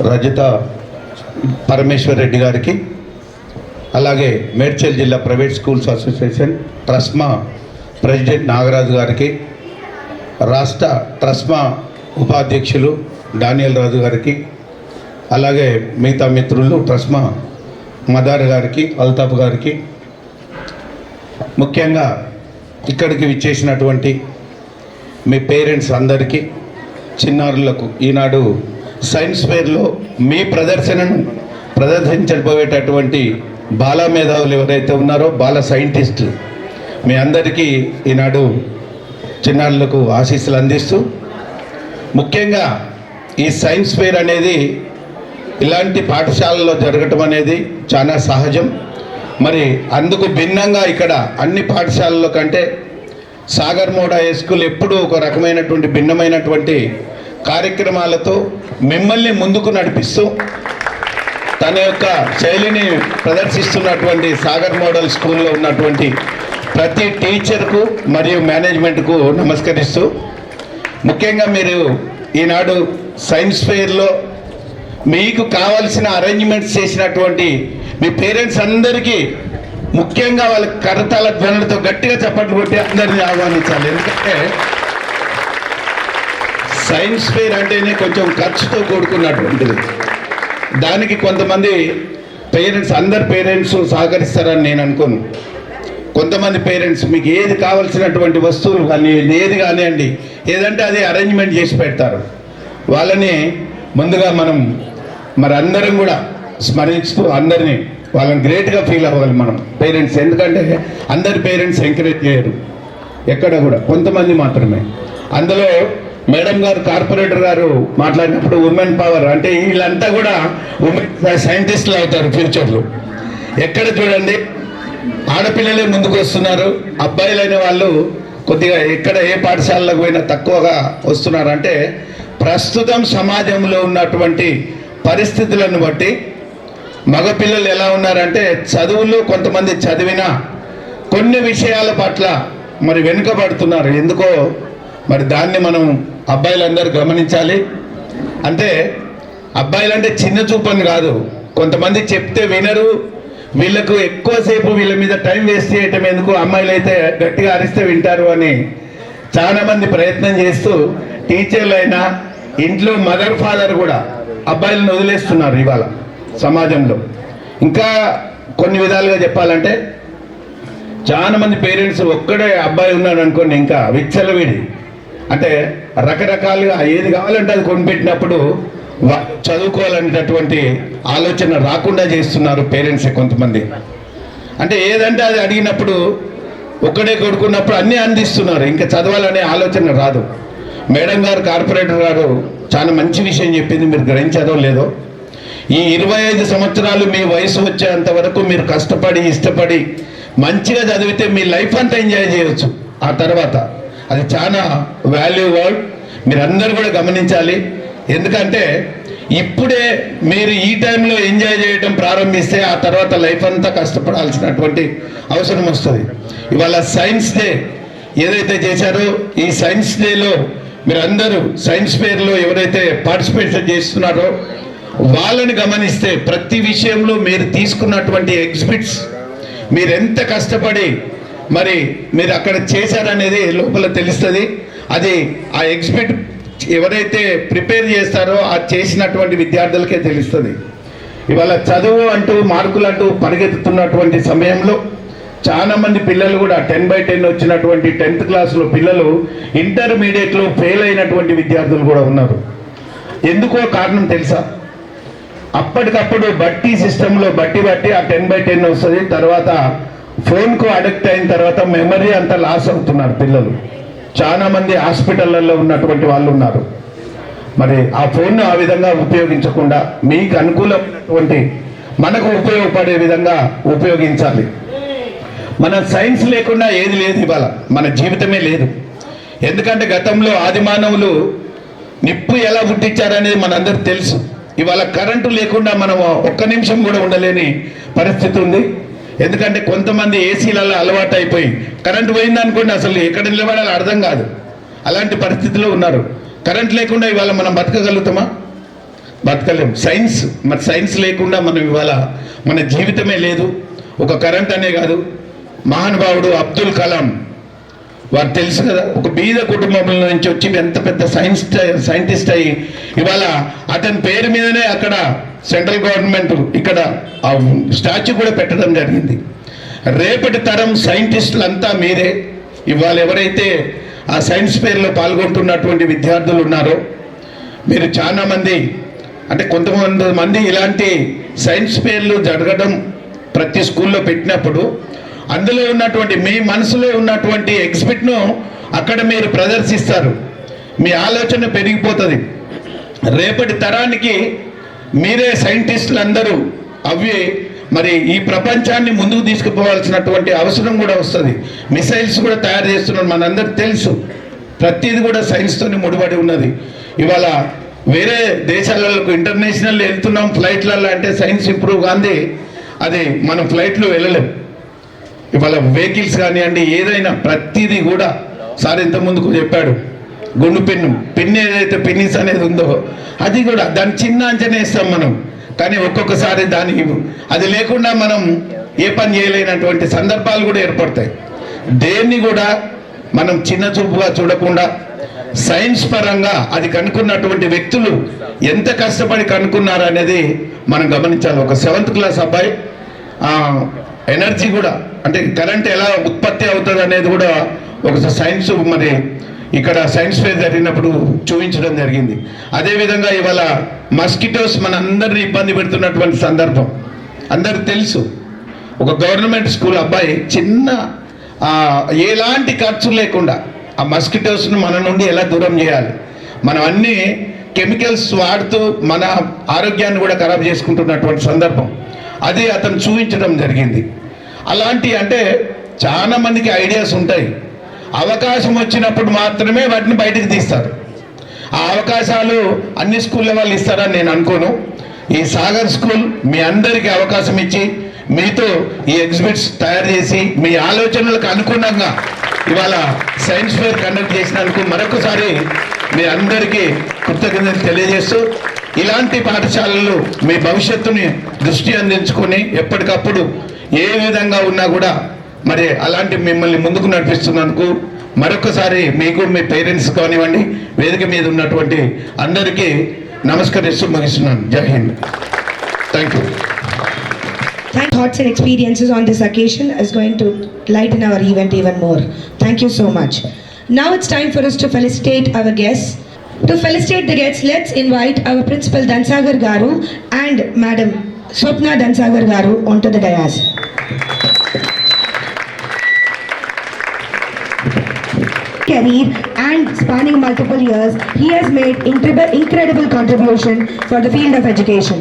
రజిత పరమేశ్వర్ రెడ్డి గారికి, అలాగే మేడ్చల్ జిల్లా private schools association TRSMA president Nagaraju గారికి, రాష్ట్ర ట్రస్మా ఉపాధ్యక్షులు డానియల్ రాజు గారికి, అలాగే మిగతా మిత్రులు ట్రస్మా మదార్ గారికి, అల్తాఫ్ గారికి, ముఖ్యంగా ఇక్కడికి విచ్చేసినటువంటి మీ పేరెంట్స్ అందరికీ, చిన్నారులకు ఈనాడు సైన్స్ ఫేర్లో మీ ప్రదర్శనను ప్రదర్శించబోయేటటువంటి బాల మేధావులు ఎవరైతే ఉన్నారో బాల సైంటిస్టులు మీ అందరికీ ఈనాడు చిన్నారులకు ఆశీస్సులు అందిస్తూ, ముఖ్యంగా ఈ సైన్స్ ఫేర్ అనేది ఇలాంటి పాఠశాలలో జరగటం అనేది చాలా సహజం. మరి అందుకు భిన్నంగా ఇక్కడ అన్ని పాఠశాలల కంటే సాగర్ మోడా హై స్కూల్ ఎప్పుడూ ఒక రకమైనటువంటి భిన్నమైనటువంటి కార్యక్రమాలతో మిమ్మల్ని ముందుకు నడిపిస్తూ తన యొక్క శైలిని ప్రదర్శిస్తున్నటువంటి సాగర్ మోడల్ స్కూల్లో ఉన్నటువంటి ప్రతి టీచర్కు మరియు మేనేజ్మెంట్కు నమస్కరిస్తూ, ముఖ్యంగా మీరు ఈనాడు సైన్స్ ఫెయిర్లో మీకు కావాల్సిన అరేంజ్మెంట్స్ చేసినటువంటి మీ పేరెంట్స్ అందరికీ ముఖ్యంగా వాళ్ళ కరతాళ ధ్వనులతో గట్టిగా చప్పట్లు కొట్టి అందరినీ ఆహ్వానించాలి. ఎందుకంటే సైన్స్ ఫెయిర్ అంటేనే కొంచెం ఖర్చుతో కూడుకున్నటువంటిది. దానికి కొంతమంది పేరెంట్స్, అందరు పేరెంట్స్ సహకరిస్తారని నేను అనుకోను. కొంతమంది పేరెంట్స్ మీకు ఏది కావాల్సినటువంటి వస్తువులు కానీ ఏది కానివ్వండి, ఏదంటే అది అరేంజ్మెంట్ చేసి పెడతారు. వాళ్ళని ముందుగా మనం మరి అందరం కూడా స్మరిస్తూ అందరినీ వాళ్ళని గ్రేట్గా ఫీల్ అవ్వాలి మనం పేరెంట్స్. ఎందుకంటే అందరి పేరెంట్స్ ఎంకరేజ్ చేయరు, ఎక్కడ కూడా కొంతమంది మాత్రమే. అందులో మేడం గారు, కార్పొరేటర్ గారు మాట్లాడినప్పుడు ఉమెన్ పవర్ అంటే వీళ్ళంతా కూడా ఉమెన్ సైంటిస్టులు అవుతారు ఫ్యూచర్లో. ఎక్కడ చూడండి ఆడపిల్లలే ముందుకు వస్తున్నారు, అబ్బాయిలైన వాళ్ళు కొద్దిగా ఎక్కడ ఏ పాఠశాలకు పోయినా తక్కువగా వస్తున్నారు. అంటే ప్రస్తుతం సమాజంలో ఉన్నటువంటి పరిస్థితులను బట్టి మగపిల్లలు ఎలా ఉన్నారంటే చదువులు కొంతమంది చదివినా కొన్ని విషయాల పట్ల మరి వెనుకబడుతున్నారు. ఎందుకో మరి దాన్ని మనం అబ్బాయిలందరూ గమనించాలి. అంటే అబ్బాయిలంటే చిన్న చూపని కాదు, కొంతమంది చెప్తే వినరు, వీళ్ళకు ఎక్కువసేపు వీళ్ళ మీద టైం వేస్ట్ చేయటం ఎందుకు, అమ్మాయిలు అయితే గట్టిగా అరిస్తే వింటారు అని చాలామంది ప్రయత్నం చేస్తూ టీచర్లు అయినా ఇంట్లో మదర్ ఫాదర్ కూడా అబ్బాయిలను వదిలేస్తున్నారు ఇవాళ సమాజంలో. ఇంకా కొన్ని విధాలుగా చెప్పాలంటే చాలా మంది పేరెంట్స్ ఒక్కడే అబ్బాయి ఉన్నాడు అనుకోండి ఇంకా విచ్చలవిడి, అంటే రకరకాలుగా ఏది కావాలంటే అది కొనిపెట్టినప్పుడు చదువుకోవాలనేటటువంటి ఆలోచన రాకుండా చేస్తున్నారు పేరెంట్స్ కొంతమంది. అంటే ఏదంటే అది అడిగినప్పుడు ఒక్కడే కొడుకున్నప్పుడు అన్నీ అందిస్తున్నారు, ఇంకా చదవాలనే ఆలోచన రాదు. మేడం గారు, కార్పొరేటర్ గారు చాలా మంచి విషయం చెప్పింది, మీరు గ్రహించారో లేదో. ఈ 25 సంవత్సరాలు మీ వయసు వచ్చేంత వరకు మీరు కష్టపడి ఇష్టపడి మంచిగా చదివితే మీ లైఫ్ అంతా ఎంజాయ్ చేయవచ్చు. ఆ తర్వాత అది చాలా వాల్యూ వర్డ్, మీరందరూ కూడా గమనించాలి. ఎందుకంటే ఇప్పుడే మీరు ఈ టైంలో ఎంజాయ్ చేయడం ప్రారంభిస్తే ఆ తర్వాత లైఫ్ అంతా కష్టపడాల్సినటువంటి అవసరం వస్తుంది. ఇవాళ సైన్స్ డే ఏదైతే చేశారో ఈ సైన్స్ డేలో మీరందరూ సైన్స్ ఫెయిర్లో ఎవరైతే పార్టిసిపేషన్ చేస్తున్నారో వాళ్ళని గమనిస్తే ప్రతి విషయంలో మీరు తీసుకున్నటువంటి ఎగ్జిబిట్స్ మీరు ఎంత కష్టపడి మరి మీరు అక్కడ చేశారనేది లోపల తెలుస్తుంది. అది ఆ ఎగ్జిబిట్ ఎవరైతే ప్రిపేర్ చేస్తారో ఆ చేసినటువంటి విద్యార్థులకే తెలుస్తుంది. ఇవాళ చదువు అంటూ మార్కులు అంటూ పరిగెత్తుతున్నటువంటి సమయంలో చాలా మంది పిల్లలు కూడా 10/10 వచ్చినటువంటి 10th క్లాస్లో పిల్లలు ఇంటర్మీడియట్లో ఫెయిల్ అయినటువంటి విద్యార్థులు కూడా ఉన్నారు. ఎందుకో కారణం తెలుసా? అప్పటికప్పుడు బట్టి సిస్టంలో బట్టి ఆ 10/10 వస్తుంది, తర్వాత ఫోన్కు అడిక్ట్ అయిన తర్వాత మెమరీ అంతా లాస్ అవుతున్నారు పిల్లలు. చాలా మంది హాస్పిటళ్లలో ఉన్నటువంటి వాళ్ళు ఉన్నారు. మరి ఆ ఫోన్ను ఆ విధంగా ఉపయోగించకుండా మీకు అనుకూలమైనటువంటి మనకు ఉపయోగపడే విధంగా ఉపయోగించాలి. మన సైన్స్ లేకుండా ఏది లేదు, ఇవాళ మన జీవితమే లేదు. ఎందుకంటే గతంలో ఆది మానవులు నిప్పు ఎలా పుట్టించారనేది మనందరికి తెలుసు. ఇవాళ కరెంటు లేకుండా మనం ఒక్క నిమిషం కూడా ఉండలేని పరిస్థితి ఉంది. ఎందుకంటే కొంతమంది ఏసీలలో అలవాటు అయిపోయి కరెంటు పోయిందనుకోండి అసలు ఎక్కడ నిలబడాలో అర్థం కాదు, అలాంటి పరిస్థితిలో ఉన్నారు. కరెంట్ లేకుండా ఇవాళ మనం బతకగలుగుతామా? బతకలేం. సైన్స్, మరి సైన్స్ లేకుండా మనం ఇవాళ మన జీవితమే లేదు. ఒక కరెంట్ అనే కాదు, మహానుభావుడు అబ్దుల్ కలాం వారు తెలుసు కదా, ఒక బీద కుటుంబంలో నుంచి వచ్చి ఎంత పెద్ద సైంటిస్ట్ అయ్యి ఇవాళ అతని పేరు మీదనే అక్కడ సెంట్రల్ గవర్నమెంట్ ఇక్కడ స్టాచ్యూ కూడా పెట్టడం జరిగింది. రేపటి తరం సైంటిస్టులు అంతా మీరే. ఇవాళ ఎవరైతే ఆ సైన్స్ ఫెయిర్లో పాల్గొంటున్నటువంటి విద్యార్థులు ఉన్నారో మీరు చాలా మంది, అంటే కొంతమంది ఇలాంటి సైన్స్ ఫెయిర్లు జరగడం ప్రతి స్కూల్లో పెట్టినప్పుడు అందులో ఉన్నటువంటి మీ మనసులో ఉన్నటువంటి ఎగ్జిబిట్ను అక్కడ మీరు ప్రదర్శిస్తారు. మీ ఆలోచన పెరిగిపోతుంది. రేపటి తరానికి మీరే సైంటిస్టులు అందరూ అవి మరి ఈ ప్రపంచాన్ని ముందుకు తీసుకుపోవాల్సినటువంటి అవసరం కూడా వస్తుంది. మిసైల్స్ కూడా తయారు చేస్తున్నారు, మనందరికి తెలుసు. ప్రతిది కూడా సైన్స్తోనే ముడిపడి ఉన్నది. ఇవాళ వేరే దేశాలకు ఇంటర్నేషనల్ వెళ్తున్నాం ఫ్లైట్లలో అంటే సైన్స్ ఇంప్రూవ్ కాంది అది మనం ఫ్లైట్లో వెళ్ళలేం. ఇవాళ వెహికల్స్ కానివ్వండి ఏదైనా ప్రతిదీ కూడా సార్ ఇంతకుముందుకు చెప్పాడు, గుండు పెన్ను ఏదైతే పెన్నిస్ అనేది ఉందో అది కూడా దాన్ని చిన్న అంచనా వేస్తాం మనం, కానీ ఒక్కొక్కసారి అది లేకుండా మనం ఏ పని చేయలేనటువంటి సందర్భాలు కూడా ఏర్పడతాయి. దేన్ని కూడా మనం చిన్న చూపుగా చూడకుండా సైన్స్ పరంగా అది కనుక్కున్నటువంటి వ్యక్తులు ఎంత కష్టపడి కనుక్కున్నారు అనేది మనం గమనించాలి. ఒక 7th క్లాస్ అబ్బాయి ఎనర్జీ కూడా అంటే కరెంట్ ఎలా ఉత్పత్తి అవుతుంది అనేది కూడా ఒక సైన్స్ మరి ఇక్కడ సైన్స్ ఫేర్ జరిగినప్పుడు చూపించడం జరిగింది. అదేవిధంగా ఇవాళ మస్కిటోస్ మన అందరినీ ఇబ్బంది పెడుతున్నటువంటి సందర్భం అందరికి తెలుసు. ఒక గవర్నమెంట్ స్కూల్ అబ్బాయి చిన్న ఎలాంటి ఖర్చు లేకుండా ఆ మస్కిటోస్ను మన నుండి ఎలా దూరం చేయాలి, మనం అన్ని కెమికల్స్ వాడుతూ మన ఆరోగ్యాన్ని కూడా ఖరాబ్ చేసుకుంటున్నటువంటి సందర్భం అది అతను చూపించడం జరిగింది. అలాంటి అంటే చాలా మందికి ఐడియాస్ ఉంటాయి, అవకాశం వచ్చినప్పుడు మాత్రమే వాటిని బయటకు తీస్తారు. ఆ అవకాశాలు అన్ని స్కూళ్ళ వాళ్ళు ఇస్తారని నేను అనుకోను. ఈ సాగర్ స్కూల్ మీ అందరికీ అవకాశం ఇచ్చి మీతో ఈ ఎగ్జిబిట్స్ తయారు చేసి మీ ఆలోచనలకు అనుగుణంగా ఇవాళ సైన్స్ ఫేర్ కండక్ట్ చేసినందుకు మరొకసారి మీ అందరికీ కృతజ్ఞతలు తెలియజేస్తూ ఇలాంటి పాఠశాలలు మీ భవిష్యత్తుని దృష్టి అందించుకొని ఎప్పటికప్పుడు ఏ విధంగా ఉన్నా కూడా మరి అలాంటి మిమ్మల్ని ముందుకు నడిపిస్తున్నందుకు మరొకసారి మీకు మీ పేరెంట్స్ కానివ్వండి వేదిక మీద ఉన్నటువంటి అందరికీ నమస్కరిస్తూ ముగిస్తున్నాను. జై Hind. Thank you. Thoughts and experiences on this occasion is going to lighten our event even more. Thank you so much. Now it's time for us to felicitate our guests. To felicitate the guests, let's invite our Principal Dansagar Garu and Madam Swapna Dansagar Garu onto the dais. Career and spanning multiple years, he has made incredible contribution for the field of education.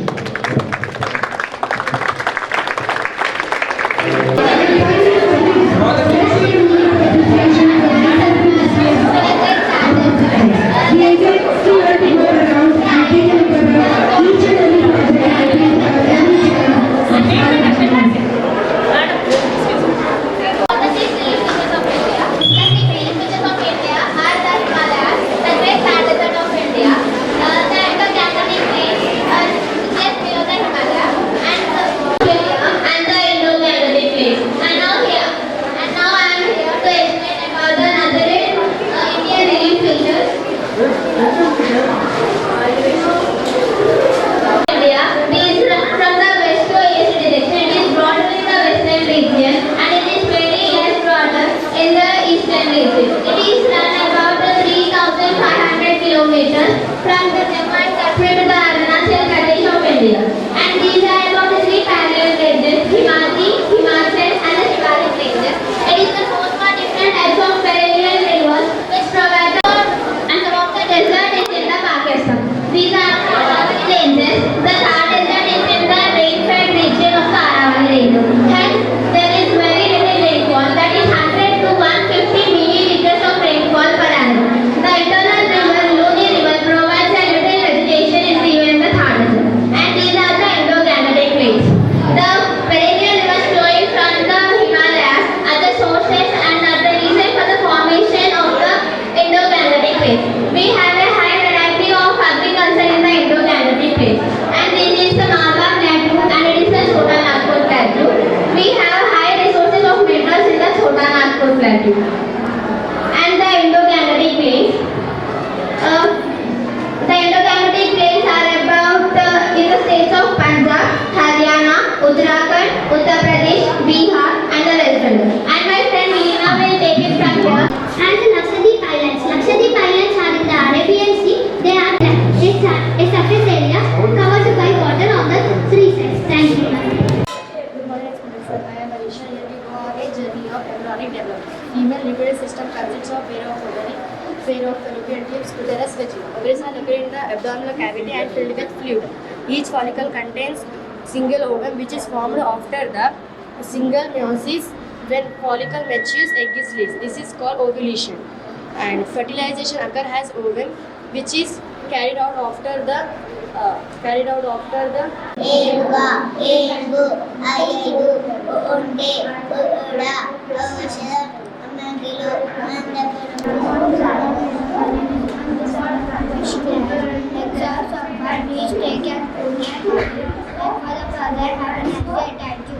From the Jammu and Kashmir to the Arunachal Pradesh of India. And these are about the 3 parallel ranges, Himachal and the Shivalik ranges. It is the 4 different types of perennial rivers which provide the and some of the desert is in the Pakistan. These are the Aravalli ranges. The Thar desert is in the rain-fed region of the Aravalli range. Hence, there is very little rainfall, that is 100 to 150 milliliters of rainfall per annum. The internal river, Luni river, provides a little vegetation in the Thar desert. And these are the Indo-Gangetic plains. The perennial rivers flowing from the Himalayas are the sources and are the reason for the formation of the Indo-Gangetic plains. We have a high variety of agriculture in the Indo-Gangetic plains. And this is the Malwa Plateau and it is the Chota Nagpur Plateau. We have high resources of minerals in the Chota Nagpur Plateau. And the Indo-Gangetic plains. The Indo-Gangetic plains are about in the states of Punjab, Haryana, Uttarakhand, Uttar Pradesh, Bihar and the West Bengal. And my friend Meena will take it from here. And the Lakshadweep Islands. Lakshadweep Islands are in the Arabian Sea. They are a surface area covered by water on the 3 sides. Thank you. Good morning, sir. I am Alisha. Here we go on a journey of embryonic development. Female reproductive system consists of pair of ovary, pair of fallopian tubes, uterus, vagina. Ovaries are located in the abdominal cavity and filled with fluid. Each follicle contains single ovum which is formed after the single meiosis. When follicle matures, egg is released. This is called ovulation. And fertilization occurs as ovum which is carried out after the ఏలుగా ఏలుగు ఐదు ఉండే ఉడ అవసరం అమ్మగిలు అందపురం Thank you.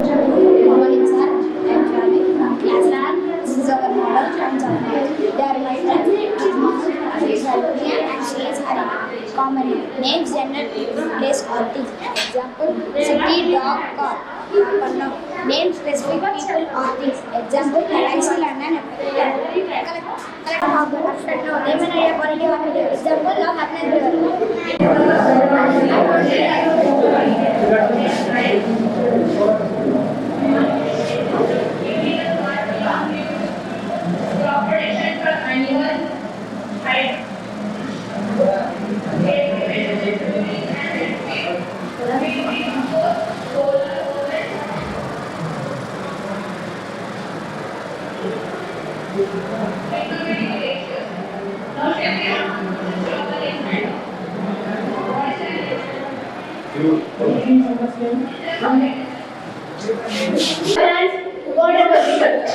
Good morning, sir. I am Shravani from class 1. This is our model friends of mine. They are my friends. She is Haruniya and she is Harina. Common names, gender, place, or things. Example: city, dog, car. Pronoun. Name specific people or things. Example: LIC, London. Example: love,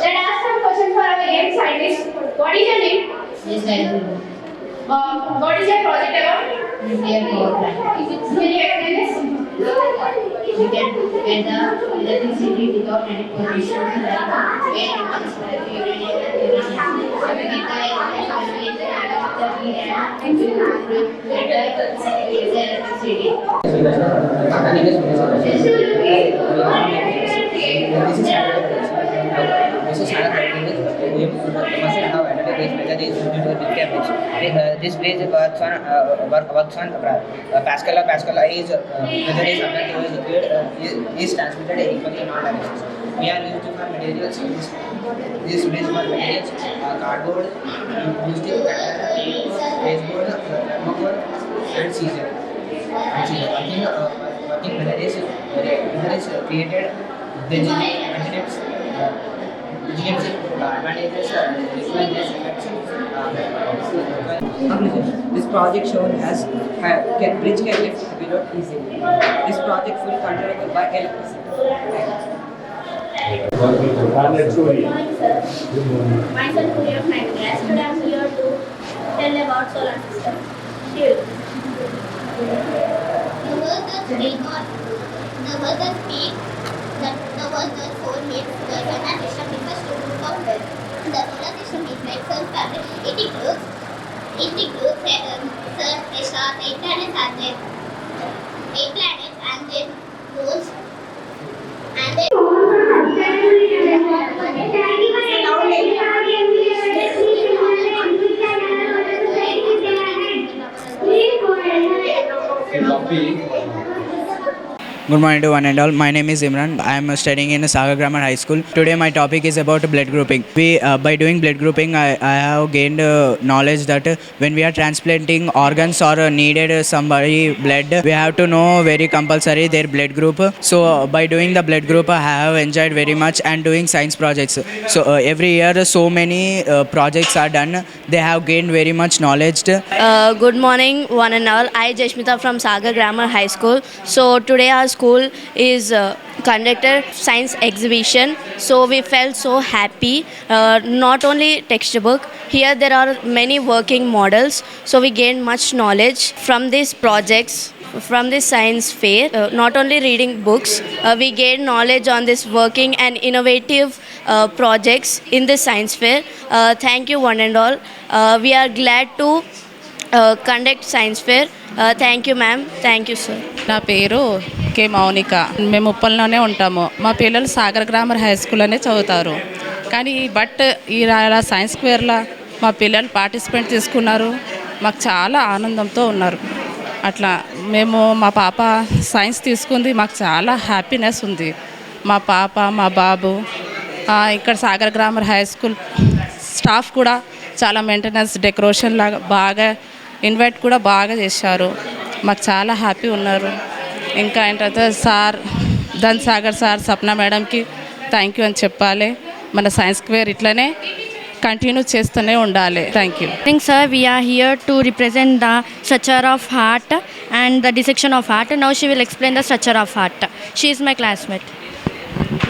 Let us some questions for our game scientist. What is your name? Yes, I do. What is your project about? Nuclear power plant. Can you explain this? We can get the electricity without any pollution. When it comes to uranium, we get the This bridge works on Pascal. Pascal is whether is applied to liquid is transmitted equally in all directions. We are used for materials. This bridge for materials cardboard, plastic, baseboard, thermocol, and scissor. Working whether is created advantages, This project shown as bridge can lift heavy load easily. This project will controllable by electricity. Myself, Surya from 9th class. Today I am here to tell about solar system. Here. The was the speed that the was the 4 means the solar system refers to group of wells. The solar system is like sun planet. It includes sun, stars, 8 planets and then moons and then Good morning to one and all. My name is Imran. I am studying in Sagar Grammar High School. Today my topic is about blood grouping. By doing blood grouping, I have gained knowledge that when we are transplanting organs or needed somebody blood, we have to know very compulsory their blood group. So by doing the blood group, I have enjoyed very much and doing science projects. So every year so many projects are done. They have gained very much knowledge. Good morning, one and all. I Jashmita from Sagar Grammar High School. So today our school is conducted science exhibition. So we felt so happy. Not only textbook. Here there are many working models. So we gained much knowledge from these projects. From this science fair, not only reading books, we gain knowledge on this working and innovative projects in the science fair. Thank you one and all. We are glad to conduct science fair. Thank you ma'am. Thank you sir. నా పేరు కే మౌనిక. మేము ఉప్పల్లోనే ఉంటాము. మా పిల్లలు Sagar grammar high స్కూల్లోనే చదువుతారు. కానీ ఇలా సైన్స్ ఫేర్లో మా పిల్లలు పార్టిసిపేట్ తీసుకున్నారు. మాకు చాలా ఆనందంతో ఉన్నారు. అట్లా మా పాప సైన్స్ తీసుకుంది. మాకు చాలా హ్యాపీనెస్ ఉంది. మా పాప మా బాబు ఇక్కడ Sagar grammar high school staff కూడా చాలా మెయింటెనెన్స్ డెకరేషన్ లాగా బాగా ఇన్వైట్ కూడా బాగా చేశారు. మాకు చాలా హ్యాపీ ఉన్నారు. ఇంకా ఏంటంటే సార్ ధన్ సాగర్ సార్ సప్న మేడంకి థ్యాంక్ యూ అని చెప్పాలి. మన సైన్స్ ఫేర్ ఇట్లనే కంటిన్యూ చేస్తూనే ఉండాలి. Thank you. I think sir, we are here to represent the structure of heart and the dissection of heart. Now she will explain the structure of heart. She is my classmate.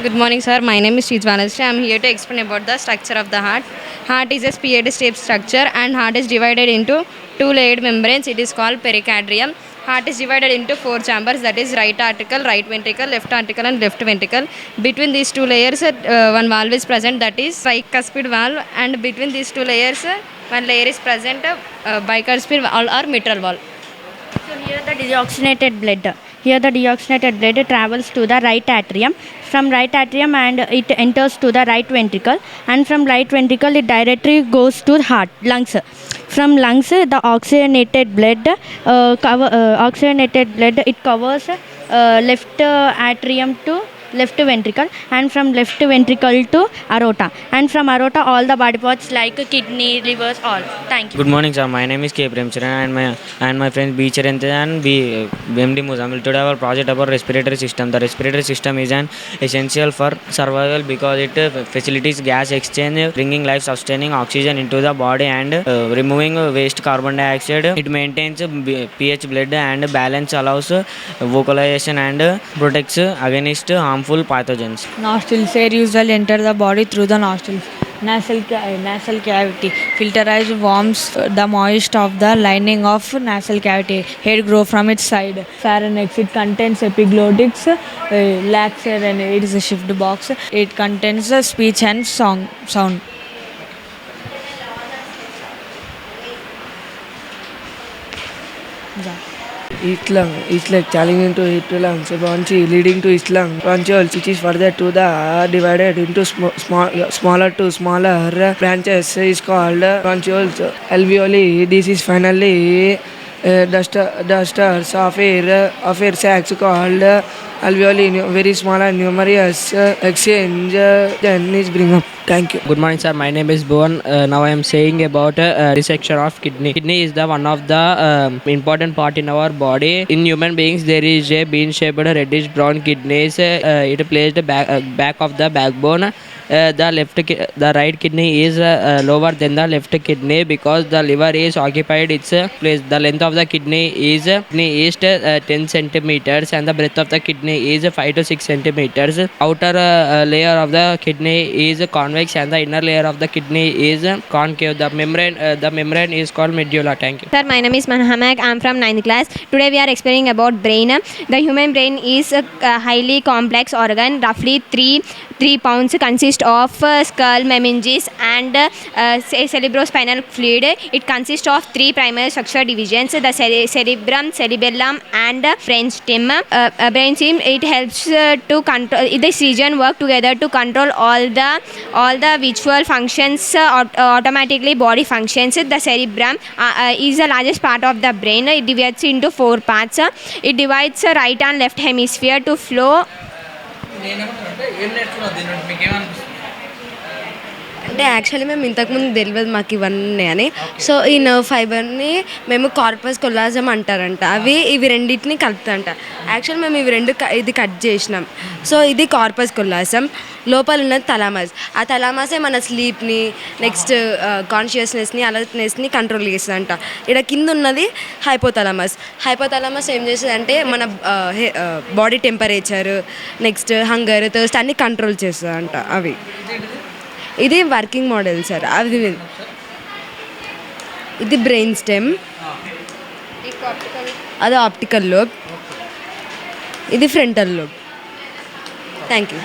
Good morning sir, my name is Srijwanasri. I am here to explain about the structure of the heart. Heart is a spheroid shaped structure and heart is divided into two layered membranes. It is called pericardium. Heart is divided into 4 chambers, that is right atricle, right ventricle, left atricle and left ventricle. Between these two layers, one valve is present, that is tricuspid valve, and between these two layers, one layer is present, bicuspid valve or mitral valve. So here the deoxygenated blood. Here the deoxygenated blood travels to the right atrium. From right atrium and it enters to the right ventricle. And from right ventricle it directly goes to the heart, lungs. From lungs the oxygenated blood it covers left atrium to left ventricle, and from left ventricle to aorta, and from aorta all the body parts like kidney, livers, all. Thank you. Good morning, sir. My name is K. Premcharan and my friend B. Chirantha and BMD Muzamil. Today our project about respiratory system. The respiratory system is an essential for survival because it facilitates gas exchange, bringing life-sustaining oxygen into the body and removing waste carbon dioxide. It maintains pH blood and balance, allows vocalization and protects against harmful pathogens. Nostrils. Air usually enter the body through the nostrils. Nasal cavity. Filterized warms the moist of the lining of nasal cavity. Hair grow from its side. Pharynx. It contains epiglottics. Larynx, and it is a shift box. It contains speech and sound. Each leg challenging into each lungs, bronchi leading to each lung, bronchioles, which is further to the divided into smaller branches is called bronchioles. Alveoli, this is finally dusters of air sacs called alveoli, very small and numerous exchange then is bring up. Thank you. Good morning, sir. My name is Bhuvan. Now I am saying about dissection of kidney. Kidney is the one of the important part in our body. In human beings, there is a bean-shaped reddish brown kidneys. It placed back of the backbone. The right kidney is lower than the left kidney because the liver is occupied its place. The length of the kidney is 10 centimeters and the breadth of the kidney is 5 to 6 centimeters. Outer layer of the kidney is convex and the inner layer of the kidney is concave. The membrane is called medulla. Thank you. Sir, my name is Manhamak. I am from 9th class. Today we are explaining about brain. The human brain is a highly complex organ, roughly 3 pounds, consists of skull, meninges and cerebrospinal fluid. It consists of 3 primary structural divisions, the cerebrum, cerebellum and brainstem. Brainstem, it helps to control, this region work together to control all the visual functions, automatically body functions. The cerebrum is the largest part of the brain. It divides into 4 parts. It divides right and left hemisphere to flow. అంటే actually మేము ఇంతకుముందు తెలియదు మాకు ఇవన్నీ అని. So ఈ nerve ఫైబర్ని మేము కార్పస్ కొల్లాజం అంటారంట. ఇవి రెండింటిని కలుపుతారంట. యాక్చువల్లీ మేము ఇది కట్ చేసినాం. సో ఇది కార్పస్ కొల్లాజం. లోపల ఉన్నది థలామస్. ఆ థలామసే మన స్లీప్ని, నెక్స్ట్ కాన్షియస్నెస్ని, అలర్ట్నెస్ని కంట్రోల్ చేస్తుందంట. ఇక్కడ కింద ఉన్నది హైపోథలామస్. హైపోథలామస్ ఏం చేస్తుందంటే మన body temperature, next hunger, thirst అన్ని కంట్రోల్ చేస్తుందంట. ఇది వర్కింగ్ మోడల్ సార్. ఇది బ్రెయిన్ స్టెమ్, అది ఆప్టికల్ లోబ్, ఇది frontal lobe. Thank you.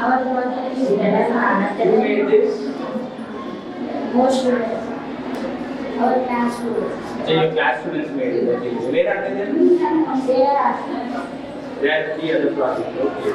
Our project is Telangana. Most students, our class students. So your class students made it. Okay. Where are they then? They are the other project. Okay.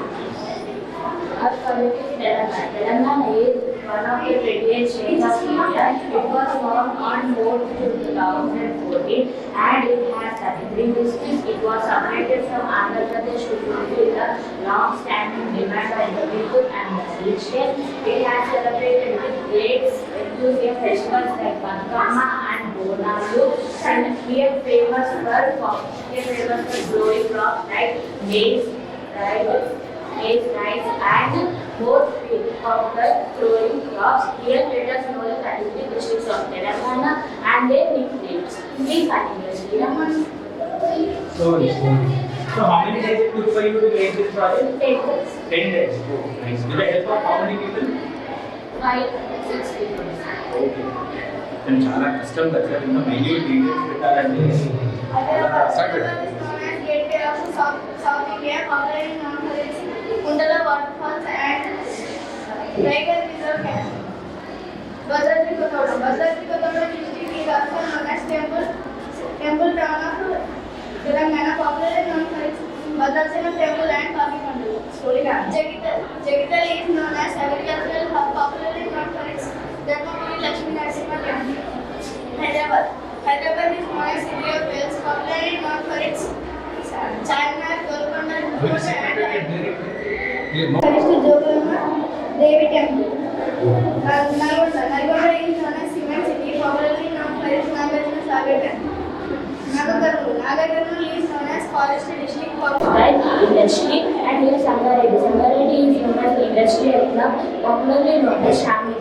Our project is Telangana. Telangana is one of the 28 states of India. It was formed on 4th June 2014 and it has 33 districts. It was separated from Andhra Pradesh to fulfill the long-standing demand of the people and the state. It has celebrated with great enthusiasm festivals like Batkama and Bonalu, and here famous for glowing rocks like maize, bright, is nice and more free of the throwing crops. Here let us know the 33 districts of Telangana and their nicknames. Please continue, Sriram. So how many days it took for you to create this project? 10 days. 10 days. Oh, nice. With the help of how many people? 5, 6 people. Okay. And చాలా కష్టం కదా sir, ఇంకా minute details పెట్టాలంటే start పెట్టండి. Gateway of South India, popular in non-tourist, Kundala waterfalls and Tiger Reserve Camp. Bhadradri Kothawada district is also known as temple town of Telangana, popular in non-tourist, Bhadrachalam temple and Papikondu. Jagital is known as agricultural hub, popular in non-tourist, Dharmapuri Lakshmi Narasimha temple. Hyderabad is known as city of bells, popular in non-tourist, Charminar, Golconda, Jogama Devi Temple. Nalgonda is known as cement city, popularly known for its Nagarjuna Sagar Temple. Nagarjuna is known as forest district, Industry and here Sangareddy. Sangareddy is known as industrial club, popularly known as Shamli.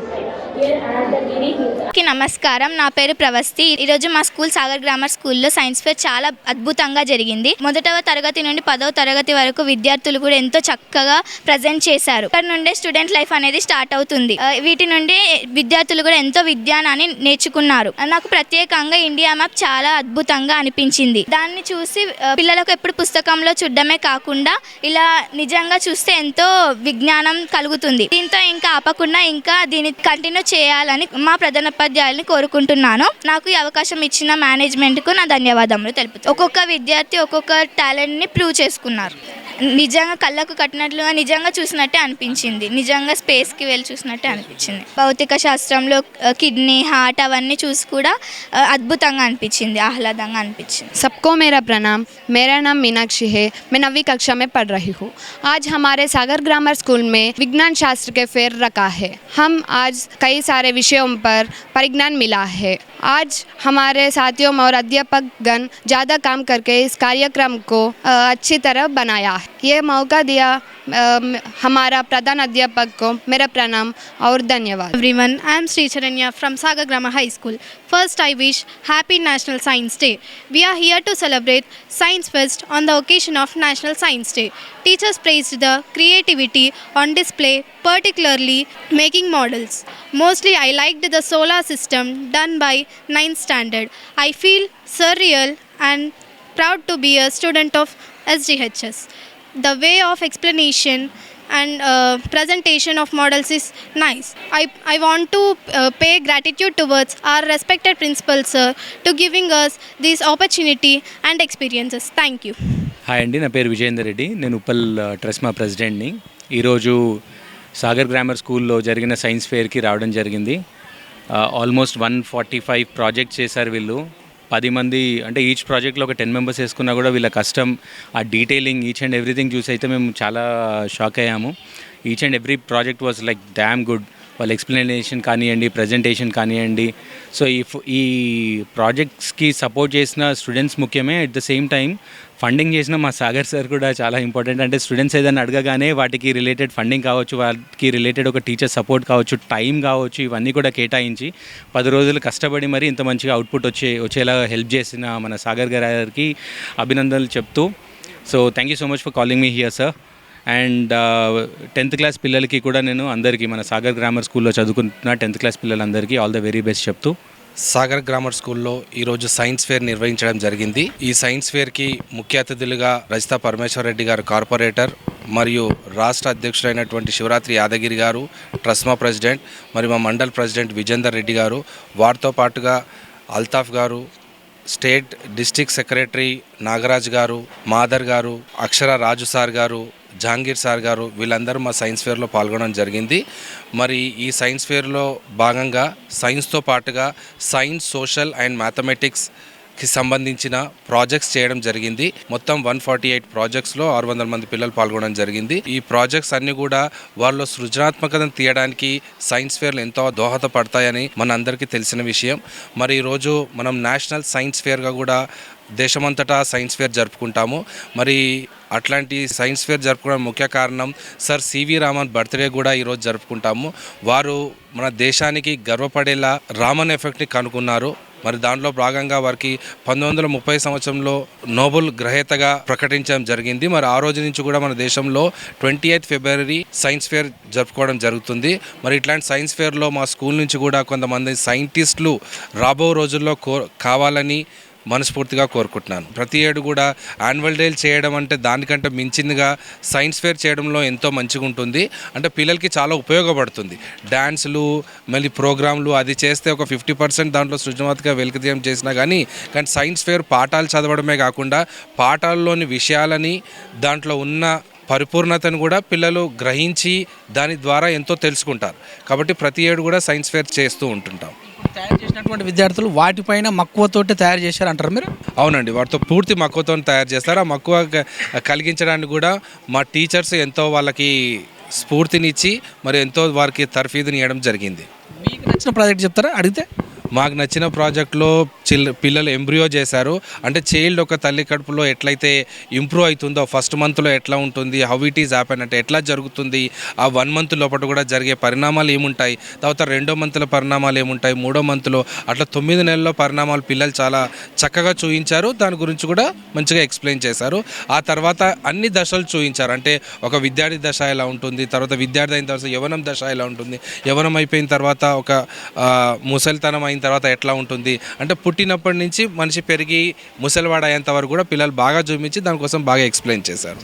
Here Anantagiri Hills. నమస్కారం, నా పేరు ప్రవస్తి. ఈరోజు మా school Sagar grammar స్కూల్లో science fair చాలా అద్భుతంగా జరిగింది. మొదటవ తరగతి నుండి 10వ తరగతి వరకు విద్యార్థులు కూడా ఎంతో చక్కగా ప్రజెంట్ చేశారు. ఇక్కడ నుండే స్టూడెంట్ లైఫ్ అనేది స్టార్ట్ అవుతుంది. వీటి నుండి విద్యార్థులు కూడా ఎంతో విజ్ఞానాన్ని నేర్చుకున్నారు. నాకు ప్రత్యేకంగా ఇండియా మ్యాప్ చాలా అద్భుతంగా అనిపించింది. దాన్ని చూసి పిల్లలకు ఎప్పుడు పుస్తకంలో చూడడమే కాకుండా ఇలా నిజంగా చూస్తే ఎంతో విజ్ఞానం కలుగుతుంది. దీంతో ఇంకా ఆపకుండా ఇంకా దీన్ని కంటిన్యూ చేయాలని మా ప్రధానోపాధ్యాయుల్ని కోరుకుంటున్నాను. నాకు ఈ అవకాశం ఇచ్చిన మేనేజ్మెంట్కు నా ధన్యవాదములు తెలుపుతాను. ఒక్కొక్క విద్యార్థి ఒక్కొక్క టాలెంట్ని ప్రూవ్ చేసుకున్నారు. నిజంగా కళ్ళకు కట్టినట్లుగా నిజంగా చూసినట్టే అనిపించింది. నిజంగా స్పేస్కి వెళ్ళి చూసినట్టే అనిపించింది. భౌతిక శాస్త్రంలో కిడ్నీ, హార్ట్ అవన్నీ చూసి కూడా అద్భుతంగా అనిపించింది, ఆహ్లాదంగా అనిపించింది. सबको मेरा प्रणाम. मेरा नाम मीनाक्षी है. मैं 9वीं कक्षा में पढ़ रही हूँ. आज हमारे सागर ग्रामर स्कूल में विज्ञान शास्त्र के फेयर रखा है. हम आज कई सारे विषयों पर परिज्ञान मिला है. आज हमारे साथियों और अध्यापक गण ज़्यादा काम करके इस कार्यक्रम को अच्छी तरह बनाया है. ये मौका दिया हमारा प्रधान अध्यापक को मेरा प्रणाम और धन्यवाद. Everyone, I am Sri Charanya from Sagar Grammar High School. First, I wish Happy National Science Day. We are here to celebrate Science Fest on the occasion of National Science Day. Teachers praised the creativity on display, particularly making models. Mostly, I liked the solar system done by 9th standard. I feel surreal and proud to be a student of SDHS. The way of explanation and presentation of models is nice. I want to pay gratitude towards our respected principal sir to giving us this opportunity and experiences. Thank you. Hi అండి, నా పేరు విజయేందర్ రెడ్డి. నేను ఉప్పల్ ట్రస్మా ప్రెసిడెంట్ని. ఈరోజు Sagar grammar స్కూల్లో జరిగిన science ఫేర్కి రావడం జరిగింది. Almost 145 projects చేశారు వీళ్ళు. 10 మంది, అంటే ఈచ్ ప్రాజెక్ట్లో ఒక 10 మెంబర్స్ వేసుకున్నా కూడా వీళ్ళ కష్టం, ఆ డీటెయిలింగ్, ఈచ్ అండ్ ఎవ్రీథింగ్ చూసి అయితే మేము చాలా షాక్ అయ్యాము. Each and every project was like damn good. వాళ్ళ ఎక్స్ప్లెనేషన్ కానివ్వండి, ప్రజెంటేషన్ కానివ్వండి. సో ఈ ప్రాజెక్ట్స్కి సపోర్ట్ చేసిన స్టూడెంట్స్ ముఖ్యమే. At the same time funding చేసిన మా సాగర్ సార్ కూడా చాలా ఇంపార్టెంట్. అంటే స్టూడెంట్స్ ఏదైనా అడగగానే వాటికి రిలేటెడ్ ఫండింగ్ కావచ్చు, వాటికి రిలేటెడ్ ఒక టీచర్ సపోర్ట్ కావచ్చు, టైం కావచ్చు, ఇవన్నీ కూడా కేటాయించి 10 రోజులు కష్టపడి మరి ఇంత మంచిగా అవుట్పుట్ వచ్చేలా హెల్ప్ చేసిన మన సాగర్ గారికి అభినందనలు చెప్తూ, so thank you so much for calling me here sir. And 10th class పిల్లలకి కూడా నేను అందరికీ, మన సాగర్ గ్రామర్ స్కూల్లో చదువుకుంటున్న 10th క్లాస్ పిల్లలందరికీ ఆల్ ద వెరీ బెస్ట్ చెప్తూ, సాగర్ గ్రామర్ స్కూల్లో ఈరోజు సైన్స్ ఫేర్ నిర్వహించడం జరిగింది. ఈ సైన్స్ ఫేర్కి ముఖ్య అతిథులుగా రజితా పరమేశ్వర్ రెడ్డి గారు కార్పొరేటర్, మరియు రాష్ట్ర అధ్యక్షుడైనటువంటి శివరాత్రి యాదగిరి గారు ట్రస్మా ప్రెసిడెంట్, మరియు మా మండల్ ప్రెసిడెంట్ విజేందర్ రెడ్డి గారు, వారితో పాటుగా అల్తాఫ్ గారు, స్టేట్ డిస్ట్రిక్ట్ సెక్రటరీ నాగరాజ్ గారు, మాదర్ గారు, అక్షర రాజు సార్ గారు, జహాంగీర్ సార్ గారు, వీళ్ళందరూ మా సైన్స్ ఫేర్లో పాల్గొనడం జరిగింది. మరి ఈ సైన్స్ ఫేర్లో భాగంగా సైన్స్తో పాటుగా సైన్స్, సోషల్ అండ్ మ్యాథమెటిక్స్ కి సంబంధించిన ప్రాజెక్ట్స్ చేయడం జరిగింది. మొత్తం 148 ప్రాజెక్ట్స్లో 600 మంది పిల్లలు పాల్గొనడం జరిగింది. ఈ ప్రాజెక్ట్స్ అన్ని కూడా వాళ్ళ సృజనాత్మకతను తీయడానికి సైన్స్ ఫేర్లు ఎంతో దోహదపడతాయని మన అందరికీ తెలిసిన విషయం. మరి ఈరోజు మనం నేషనల్ సైన్స్ ఫేర్గా కూడా దేశమంతటా సైన్స్ ఫేర్ జరుపుకుంటాము. మరి అట్లాంటి సైన్స్ ఫేర్ జరుపుకోవడం ముఖ్య కారణం సర్ సివి రామన్ బర్త్డే కూడా ఈరోజు జరుపుకుంటాము. వారు మన దేశానికి గర్వపడేలా రామన్ ఎఫెక్ట్ని కనుక్కున్నారు. మరి దాంట్లో భాగంగా వారికి 1930 సంవత్సరంలో నోబెల్ గ్రహీతగా ప్రకటించడం జరిగింది. మరి ఆ రోజు నుంచి కూడా మన దేశంలో 28 ఫిబ్రవరి సైన్స్ ఫేర్ జరుపుకోవడం జరుగుతుంది. మరి ఇట్లాంటి సైన్స్ ఫేర్లో మా స్కూల్ నుంచి కూడా కొంతమంది సైంటిస్టులు రాబో రోజుల్లో కావాలని మనస్ఫూర్తిగా కోరుకుంటున్నాను. ప్రతి ఏడు కూడా యాన్యువల్ డే చేయడం అంటే దానికంటే మించిందిగా సైన్స్ ఫేర్ చేయడంలో ఎంతో మంచిగా ఉంటుంది. అంటే పిల్లలకి చాలా ఉపయోగపడుతుంది. డ్యాన్సులు మళ్ళీ ప్రోగ్రాంలు అది చేస్తే ఒక 50% దాంట్లో సృజనాత్మక వెలికితీయం చేసినా కానీ సైన్స్ ఫేర్ పాఠాలు చదవడమే కాకుండా పాఠాల్లోని విషయాలని దాంట్లో ఉన్న పరిపూర్ణతను కూడా పిల్లలు గ్రహించి దాని ద్వారా ఎంతో తెలుసుకుంటారు. కాబట్టి ప్రతి ఏడు కూడా సైన్స్ ఫేర్ చేస్తూ ఉంటుంటాం. తయారు చేసినటువంటి విద్యార్థులు వాటిపైన మక్కువతోటి తయారు చేశారంటారు మీరు? అవునండి, వాటితో పూర్తి మక్కువతో తయారు చేస్తారు. ఆ మక్కువ కలిగించడానికి కూడా మా టీచర్స్ ఎంతో వాళ్ళకి స్ఫూర్తినిచ్చి మరి ఎంతో వారికి తర్ఫీదుని ఇవ్వడం జరిగింది. మీకు నచ్చిన ప్రాజెక్ట్ చెప్తారా అడిగితే? మాకు నచ్చిన ప్రాజెక్ట్లో పిల్లలు ఎంబ్రియో చేశారు. అంటే చైల్డ్ ఒక తల్లి కడుపులో ఎట్లయితే ఇంప్రూవ్ అవుతుందో ఫస్ట్ మంత్లో ఎట్లా ఉంటుంది, హౌ ఇట్ ఈజ్ హ్యాపెన్ అంటే ఎట్లా జరుగుతుంది, ఆ 1 మంత్ లోపల కూడా జరిగే పరిణామాలు ఏముంటాయి, తర్వాత 2వ మంత్లో పరిణామాలు ఏముంటాయి, 3వ మంత్లో అట్లా 9 నెలల్లో పరిణామాలు పిల్లలు చాలా చక్కగా చూపించారు. దాని గురించి కూడా మంచిగా ఎక్స్ప్లెయిన్ చేశారు. ఆ తర్వాత అన్ని దశలు చూపించారు. అంటే ఒక విద్యార్థి దశ ఎలా ఉంటుంది, తర్వాత విద్యార్థి అయిన తర్వాత యవ్వనం దశ ఎలా ఉంటుంది, యవ్వనం అయిపోయిన తర్వాత ఒక ముసలితనం అయిన తర్వాత ఎట్లా ఉంటుంది, అంటే పుట్టినప్పటి నుంచి మనిషి పెరిగి ముసలివాడ అయ్యేంత వరకు కూడా పిల్లలు బాగా చూపించి దానికోసం బాగా ఎక్స్ప్లెయిన్ చేశారు.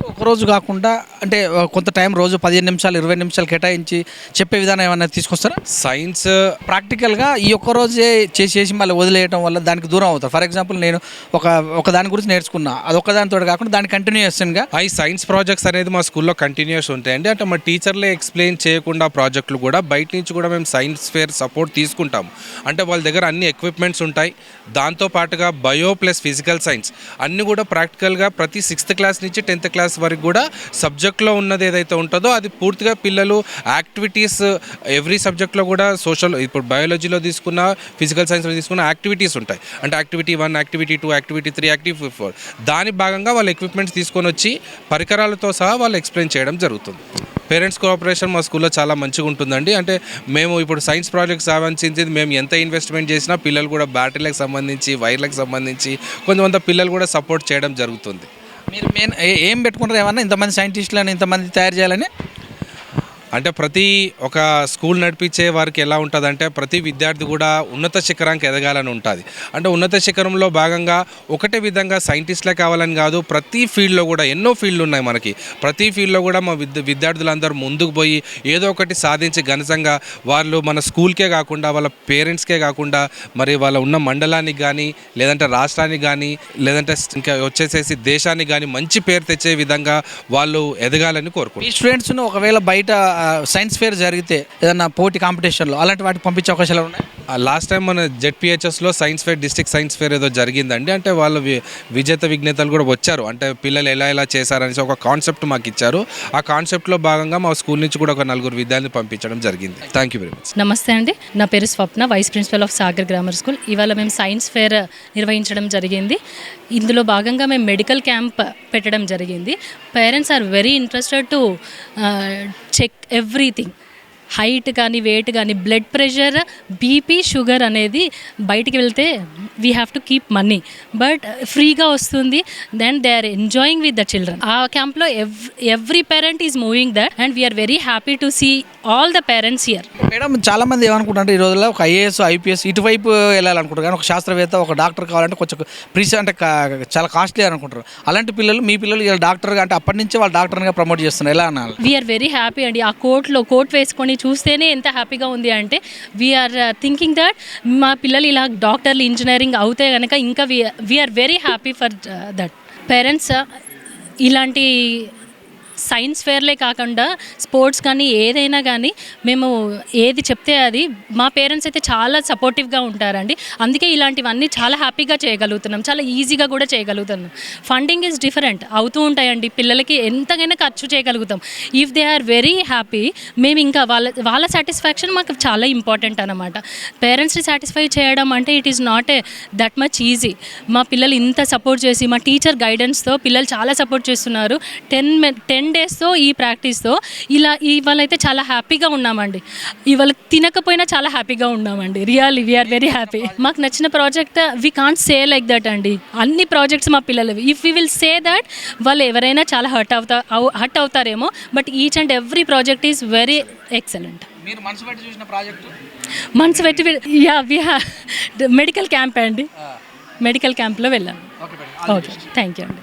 ఒకరోజు కాకుండా అంటే కొంత టైం రోజు 15 నిమిషాలు 20 నిమిషాలు కేటాయించి చెప్పే విధానం ఏమైనా తీసుకొస్తారా? సైన్స్ ప్రాక్టికల్గా ఈ ఒక్కరోజే చేసి మళ్ళీ వదిలేయడం వల్ల దానికి దూరం అవుతారు. ఫర్ ఎగ్జాంపుల్ నేను ఒక దాని గురించి నేర్చుకున్నా, అదొక దానితో కాకుండా దాని కంటిన్యూషన్గా ఈ సైన్స్ ప్రాజెక్ట్స్ అనేది మా స్కూల్లో కంటిన్యూస్ ఉంటాయండి. అంటే మా టీచర్లే ఎక్స్ప్లెయిన్ చేయకుండా ప్రాజెక్టులు కూడా బయట నుంచి కూడా మేము సైన్స్ ఫేర్ సపోర్ట్ తీసుకుంటాము. అంటే వాళ్ళ దగ్గర అన్ని ఎక్విప్మెంట్స్ ఉంటాయి. దాంతోపాటుగా బయో ప్లస్ ఫిజికల్ సైన్స్ అన్నీ కూడా ప్రాక్టికల్గా ప్రతి 6th క్లాస్ నుంచి 10th క్లాస్ వరకు కూడా సబ్జెక్ట్లో ఉన్నది ఏదైతే ఉంటుందో అది పూర్తిగా పిల్లలు యాక్టివిటీస్ ఎవ్రీ సబ్జెక్ట్లో కూడా సోషల్ ఇప్పుడు బయాలజీలో తీసుకున్న ఫిజికల్ సైన్స్లో తీసుకున్న యాక్టివిటీస్ ఉంటాయి. అంటే యాక్టివిటీ 1, యాక్టివిటీ 2, యాక్టివిటీ 3, యాక్టివిటీ 4 దాని భాగంగా వాళ్ళు ఎక్విప్మెంట్స్ తీసుకొని వచ్చి పరికరాలతో సహా వాళ్ళు ఎక్స్ప్లెయిన్ చేయడం జరుగుతుంది. పేరెంట్స్ కోఆపరేషన్ మా స్కూల్లో చాలా మంచిగా ఉంటుందండి. అంటే మేము ఇప్పుడు సైన్స్ ప్రాజెక్ట్స్ సంబంధించి మేము ఎంత ఇన్వెస్ట్మెంట్ చేసినా పిల్లలు కూడా బ్యాటరీలకు సంబంధించి వైర్లకు సంబంధించి కొంతమంది పిల్లలు కూడా సపోర్ట్ చేయడం జరుగుతుంది. మీరు ఏం పెట్టుకుంటారు ఏమన్నా ఇంతమంది సైంటిస్టులను ఇంతమంది తయారు చేయాలని? అంటే ప్రతి ఒక స్కూల్ నడిపించే వారికి ఎలా ఉంటుందంటే ప్రతి విద్యార్థి కూడా ఉన్నత శిఖరానికి ఎదగాలని ఉంటుంది. అంటే ఉన్నత శిఖరంలో భాగంగా ఒకటే విధంగా సైంటిస్ట్లే కావాలని కాదు, ప్రతి ఫీల్డ్లో కూడా ఎన్నో ఫీల్డ్లు ఉన్నాయి మనకి. ప్రతి ఫీల్డ్లో కూడా మా విద్యార్థులందరూ ముందుకు పోయి ఏదో ఒకటి సాధించి ఘనతంగా వాళ్ళు మన స్కూల్కే కాకుండా వాళ్ళ పేరెంట్స్కే కాకుండా మరి వాళ్ళ ఉన్న మండలానికి కానీ లేదంటే రాష్ట్రానికి కానీ లేదంటే ఇంకా వచ్చేసేసి దేశానికి కానీ మంచి పేరు తెచ్చే విధంగా వాళ్ళు ఎదగాలని కోరుకుంటున్నాను. ఈ స్టూడెంట్స్ను ఒకవేళ బయట సైన్స్ ఫేర్ జరిగితే ఏదన్నా పోటీ కాంపిటీషన్లో అలాంటి వాటికి పంపించే అవకాశాలు ఉన్నాయి? లాస్ట్ టైం మన జెడ్పిహెచ్ఎస్లో science fair district science fair ఏదో జరిగిందండి. అంటే వాళ్ళు విజేత విజ్ఞతలు కూడా వచ్చారు. అంటే పిల్లలు ఎలా చేశారనేసి ఒక కాన్సెప్ట్ మాకు ఇచ్చారు. ఆ కాన్సెప్ట్లో భాగంగా మా స్కూల్ నుంచి కూడా ఒక 4 విద్యార్థులను పంపించడం జరిగింది. Thank you very much. నమస్తే అండి, నా పేరు Swapna, vice principal of Sagar grammar school. ఇవాళ మేము సైన్స్ ఫేర్ నిర్వహించడం జరిగింది. ఇందులో భాగంగా మేము మెడికల్ క్యాంప్ పెట్టడం జరిగింది. Parents are very interested to check everything, height కానీ వెయిట్ కానీ బ్లడ్ ప్రెషర్ బీపీ షుగర్ అనేది బయటికి వెళ్తే we have to keep money but ఫ్రీగా వస్తుంది. Then they are enjoying with the children. ఆ క్యాంప్లో every parent is moving that and we're very happy to see all the parents here. Madam, చాలామంది ఏమనుకుంటారు ఈ రోజుల్లో ఒక ఐఏఎస్ ఐపీఎస్ ఇటువైపు వెళ్ళాలనుకుంటారు, కానీ ఒక శాస్త్రవేత్త ఒక డాక్టర్ కావాలంటే కొంచెం అంటే చాలా కాస్ట్లీ అనుకుంటారు. అలాంటి పిల్లలు మీ పిల్లలు ఇలా డాక్టర్గా అంటే అప్పటి నుంచి వాళ్ళు డాక్టర్గా ప్రమోట్ చేస్తున్నారు, ఎలా అనాలి? వీఆర్ వెరీ హ్యాపీ అండి. ఆ కోట్ వేసుకొని చూస్తేనే ఎంత హ్యాపీగా ఉంది అంటే వీఆర్ థింకింగ్ దట్ మా పిల్లలు ఇలా డాక్టర్లు ఇంజనీరింగ్ అవుతే కనుక ఇంకా we are very happy for that. Parents ఇలాంటి సైన్స్ ఫేర్లే కాకుండా స్పోర్ట్స్ కానీ ఏదైనా కానీ మేము ఏది చెప్తే అది మా పేరెంట్స్ అయితే చాలా సపోర్టివ్గా ఉంటారండి. అందుకే ఇలాంటివన్నీ చాలా హ్యాపీగా చేయగలుగుతున్నాం, చాలా ఈజీగా కూడా చేయగలుగుతున్నాం. ఫండింగ్ ఈజ్ డిఫరెంట్ అవుతూ ఉంటాయండి, పిల్లలకి ఎంతకైనా ఖర్చు చేయగలుగుతాం. If they are very happy మేము ఇంకా వాళ్ళ సాటిస్ఫాక్షన్ మాకు చాలా ఇంపార్టెంట్ అనమాట. పేరెంట్స్ని సాటిస్ఫై చేయడం అంటే it is not that much easy. మా పిల్లలు ఇంత సపోర్ట్ చేసి మా టీచర్ గైడెన్స్తో పిల్లలు చాలా సపోర్ట్ చేస్తున్నారు. 10 డేస్తో ఈ ప్రాక్టీస్తో ఇవాళ అయితే చాలా హ్యాపీగా ఉన్నామండి. ఇవాళ తినకపోయినా చాలా హ్యాపీగా ఉన్నామండి. Really we're very happy. మాకు నచ్చిన project we can't say like that అండి. అన్ని ప్రాజెక్ట్స్ మా పిల్లలవి. If we will say that వాళ్ళు ఎవరైనా చాలా హర్ట్ అవుతారేమో, but each and every project is very excellent. మీరు మనసు పెట్టి చూసిన ప్రాజెక్టు? మనసు పెట్టి మెడికల్ క్యాంప్ అండి, మెడికల్ క్యాంప్లో వెళ్ళాను. ఓకే, థ్యాంక్ యూ అండి.